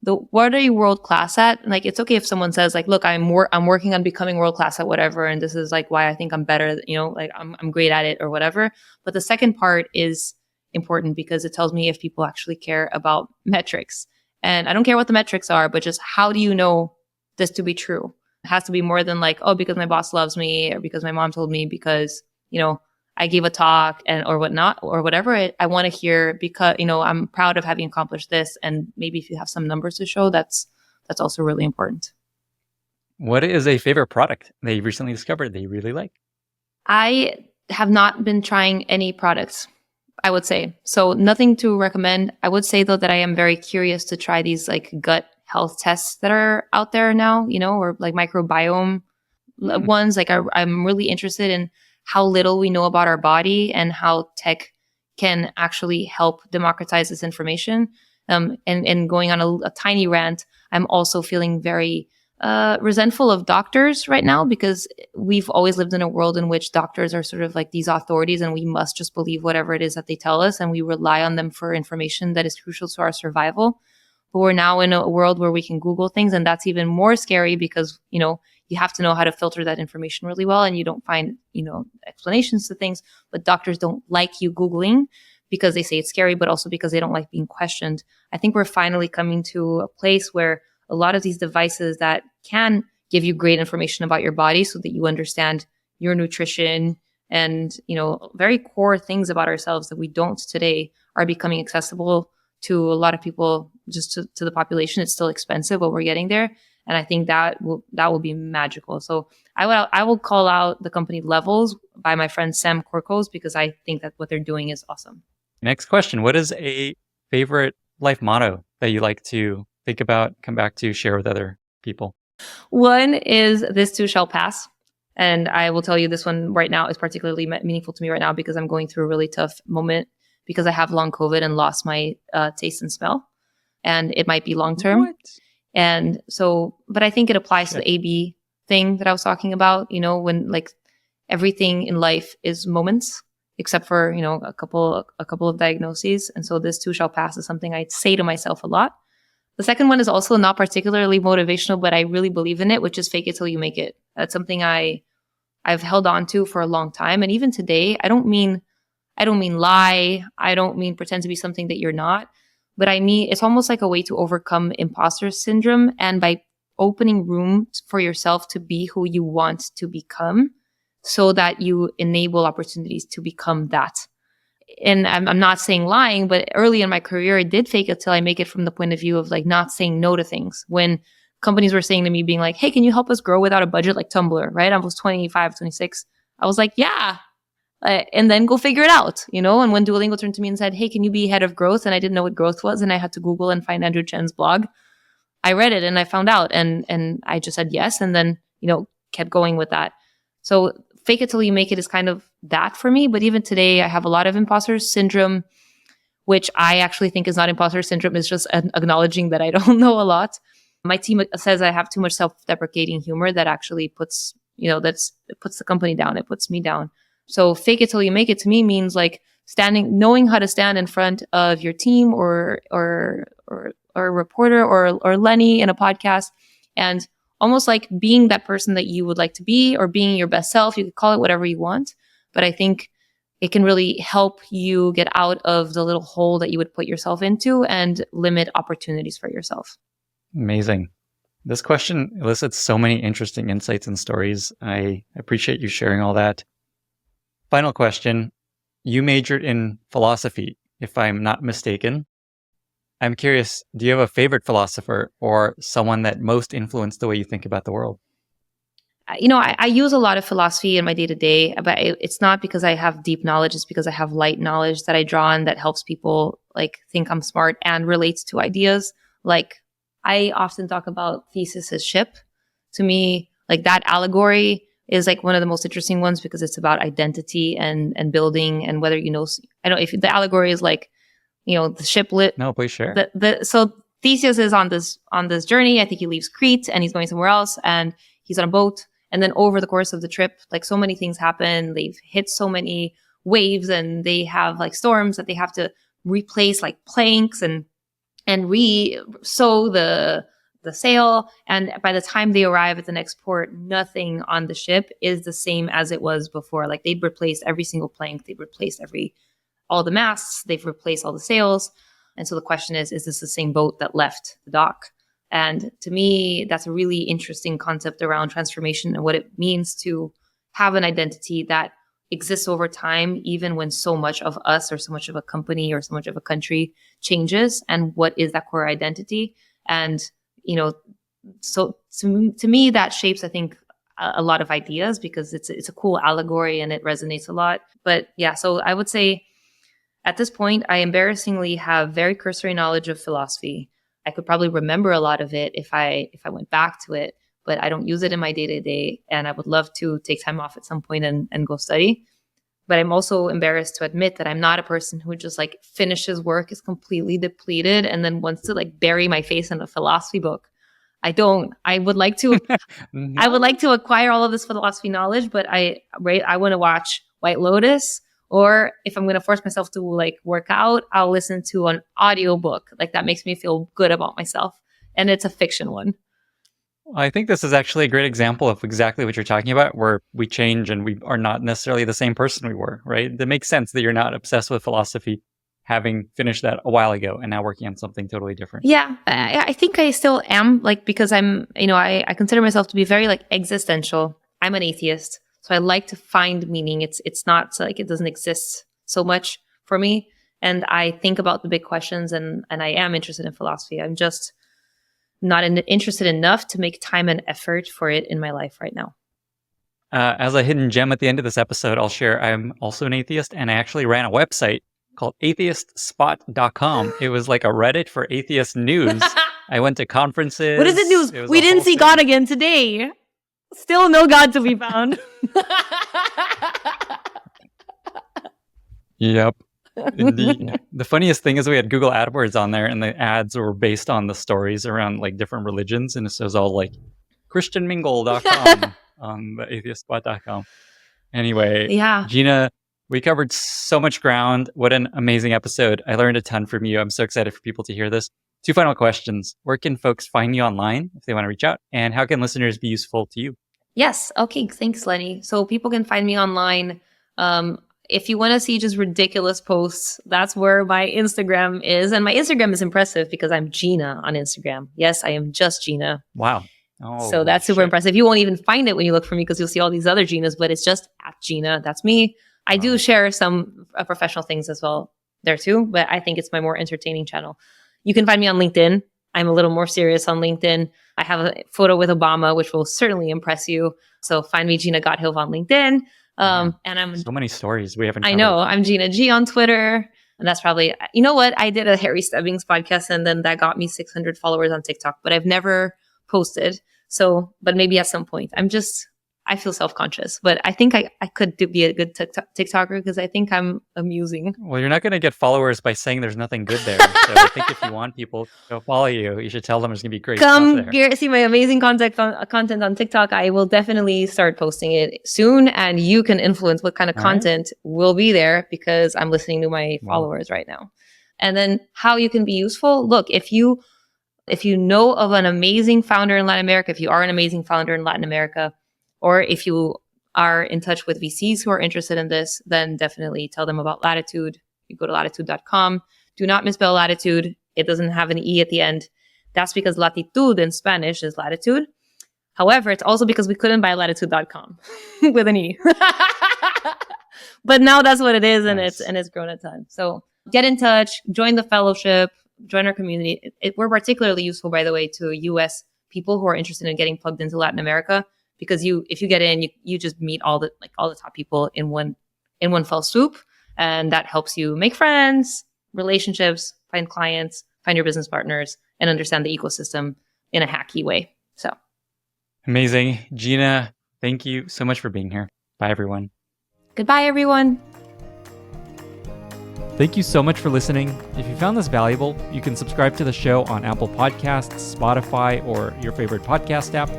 What are you world class at? Like, it's okay if someone says like, look, I'm working on becoming world class at whatever, and this is like why I think I'm better, you know, like I'm great at it or whatever. But the second part is important because it tells me if people actually care about metrics. And I don't care what the metrics are, but just how do you know this to be true? It has to be more than like, oh, because my boss loves me, or because my mom told me, because, you know, I gave a talk and or whatnot or whatever. I want to hear because, you know, I'm proud of having accomplished this. And maybe if you have some numbers to show, that's also really important. What is a favorite product that you recently discovered that you really like? I have not been trying any products, I would say. So nothing to recommend. I would say though that I am very curious to try these like gut health tests that are out there now, you know, or like microbiome ones. Like I'm really interested in how little we know about our body and how tech can actually help democratize this information. And going on a tiny rant, I'm also feeling very resentful of doctors right now, because we've always lived in a world in which doctors are sort of like these authorities and we must just believe whatever it is that they tell us, and we rely on them for information that is crucial to our survival. But we're now in a world where we can Google things, and that's even more scary because, you know, you have to know how to filter that information really well, and you don't find, you know, explanations to things. But doctors don't like you Googling because they say it's scary, but also because they don't like being questioned. I think we're finally coming to a place where a lot of these devices that can give you great information about your body so that you understand your nutrition and, you know, very core things about ourselves that we don't today are becoming accessible to a lot of people, just to the population. It's still expensive, but we're getting there. And I think that will be magical. So I will call out the company Levels by my friend Sam Korkos, because I think that what they're doing is awesome. Next question. What is a favorite life motto that you like to think about, come back to, share with other people? One is "This too shall pass." And I will tell you this one right now is particularly meaningful to me right now because I'm going through a really tough moment because I have long COVID and lost my taste and smell. And it might be long term. What? And so, but I think it applies to the AB thing that I was talking about, you know, when like everything in life is moments, except for, you know, a couple of diagnoses. And so this too shall pass is something I say to myself a lot. The second one is also not particularly motivational, but I really believe in it, which is fake it till you make it. That's something I've held on to for a long time. And even today, I don't mean lie. I don't mean pretend to be something that you're not, but I mean, it's almost like a way to overcome imposter syndrome. And by opening room for yourself to be who you want to become so that you enable opportunities to become that. And I'm not saying lying, but early in my career, I did fake it till I make it from the point of view of like not saying no to things. When companies were saying to me, being like, hey, can you help us grow without a budget like Tumblr, right? I was 25, 26. I was like, yeah. And then go figure it out, you know? And when Duolingo turned to me and said, hey, can you be head of growth? And I didn't know what growth was. And I had to Google and find Andrew Chen's blog. I read it and I found out and I just said yes. And then, you know, kept going with that. So fake it till you make it is kind of that for me. But even today, I have a lot of imposter syndrome, which I actually think is not imposter syndrome. It's just acknowledging that I don't know a lot. My team says I have too much self-deprecating humor that actually puts, you know, it puts the company down. It puts me down. So fake it till you make it to me means like knowing how to stand in front of your team or a reporter or Lenny in a podcast and almost like being that person that you would like to be or being your best self. You could call it whatever you want. But I think it can really help you get out of the little hole that you would put yourself into and limit opportunities for yourself. Amazing. This question elicits so many interesting insights and stories. I appreciate you sharing all that. Final question. You majored in philosophy, if I'm not mistaken. I'm curious, do you have a favorite philosopher or someone that most influenced the way you think about the world? You know, I use a lot of philosophy in my day-to-day, but it's not because I have deep knowledge. It's because I have light knowledge that I draw on that helps people like think I'm smart and relates to ideas. Like I often talk about Theseus' ship. To me, like that allegory is like one of the most interesting ones because it's about identity and building and whether, you know, I don't know if the allegory is like, you know, the ship lit. No, please share. So Theseus is on this journey. I think he leaves Crete and he's going somewhere else and he's on a boat. And then over the course of the trip, like so many things happen. They've hit so many waves and they have like storms that they have to replace like planks and re-sew the sail. And by the time they arrive at the next port, nothing on the ship is the same as it was before. Like they'd replaced every single plank. They've replaced all the masts. They've replaced all the sails. And so the question is this the same boat that left the dock? And to me, that's a really interesting concept around transformation and what it means to have an identity that exists over time, even when so much of us or so much of a company or so much of a country changes. And what is that core identity? And, you know, so to me, that shapes, I think, a lot of ideas because it's a cool allegory and it resonates a lot. But yeah, so I would say at this point, I embarrassingly have very cursory knowledge of philosophy. I could probably remember a lot of it if I went back to it, but I don't use it in my day-to-day. And I would love to take time off at some point and go study. But I'm also embarrassed to admit that I'm not a person who just like finishes work, is completely depleted, and then wants to like bury my face in a philosophy book. I don't. I would like to I would like to acquire all of this philosophy knowledge, but I want to watch White Lotus. Or if I'm going to force myself to like work out, I'll listen to an audiobook. Like that makes me feel good about myself. And it's a fiction one. I think this is actually a great example of exactly what you're talking about, where we change and we are not necessarily the same person we were, right? It makes sense that you're not obsessed with philosophy, having finished that a while ago and now working on something totally different. Yeah, I think I still am, like, because I'm, you know, I consider myself to be very like existential. I'm an atheist. So I like to find meaning. It's not like it doesn't exist so much for me. And I think about the big questions and I am interested in philosophy. I'm just not interested enough to make time and effort for it in my life right now. As a hidden gem at the end of this episode, I'll share I'm also an atheist and I actually ran a website called atheistspot.com. It was like a Reddit for atheist news. I went to conferences. What is the news? We didn't see God again today. Still no God to be found. Yep. Indeed. The funniest thing is we had Google AdWords on there and the ads were based on the stories around like different religions. And it was all like christianmingle.com on the atheistspot.com. Anyway, yeah. Gina, we covered so much ground. What an amazing episode. I learned a ton from you. I'm so excited for people to hear this. Two final questions. Where can folks find you online if they want to reach out? And how can listeners be useful to you? Yes. Okay. Thanks, Lenny. So people can find me online. If you want to see just ridiculous posts, that's where my Instagram is. And my Instagram is impressive because I'm Gina on Instagram. Yes, I am just Gina. Wow. Oh, so that's super impressive. You won't even find it when you look for me because you'll see all these other Ginas, but it's just at Gina. That's me. I do share some professional things as well there too, but I think it's my more entertaining channel. You can find me on LinkedIn. I'm a little more serious on LinkedIn. I have a photo with Obama, which will certainly impress you. So find me Gina Gotthilf on LinkedIn. And I'm so many stories we haven't covered. I know. I'm Gina G on Twitter. And that's probably, you know what? I did a Harry Stebbings podcast and then that got me 600 followers on TikTok, but I've never posted. So, but maybe at some point. I feel self-conscious, but I think I could be a good TikToker because I think I'm amusing. Well, you're not going to get followers by saying there's nothing good there. So I think if you want people to follow you, you should tell them there's going to be great stuff there. See my amazing content on TikTok. I will definitely start posting it soon, and you can influence what kind of content will be there because I'm listening to my followers right now. And then how you can be useful. Look, if you know of an amazing founder in Latin America, if you are an amazing founder in Latin America, or if you are in touch with VCs who are interested in this, then definitely tell them about Latitude. You go to latitude.com. Do not misspell Latitude. It doesn't have an E at the end. That's because Latitud in Spanish is latitude. However, it's also because we couldn't buy latitude.com with an E. But now that's what it is, and it's grown a ton. So get in touch, join the fellowship, join our community. We're particularly useful, by the way, to US people who are interested in getting plugged into Latin America. Because if you get in, you just meet all the top people in one fell swoop, and that helps you make friends, relationships, find clients, find your business partners, and understand the ecosystem in a hacky way. So amazing, Gina. Thank you so much for being here. Bye, everyone. Goodbye, everyone. Thank you so much for listening. If you found this valuable, you can subscribe to the show on Apple Podcasts, Spotify, or your favorite podcast app.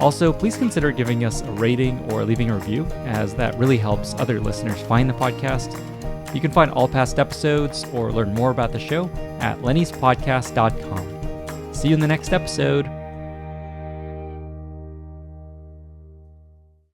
Also, please consider giving us a rating or leaving a review, as that really helps other listeners find the podcast. You can find all past episodes or learn more about the show at lennyspodcast.com. See you in the next episode.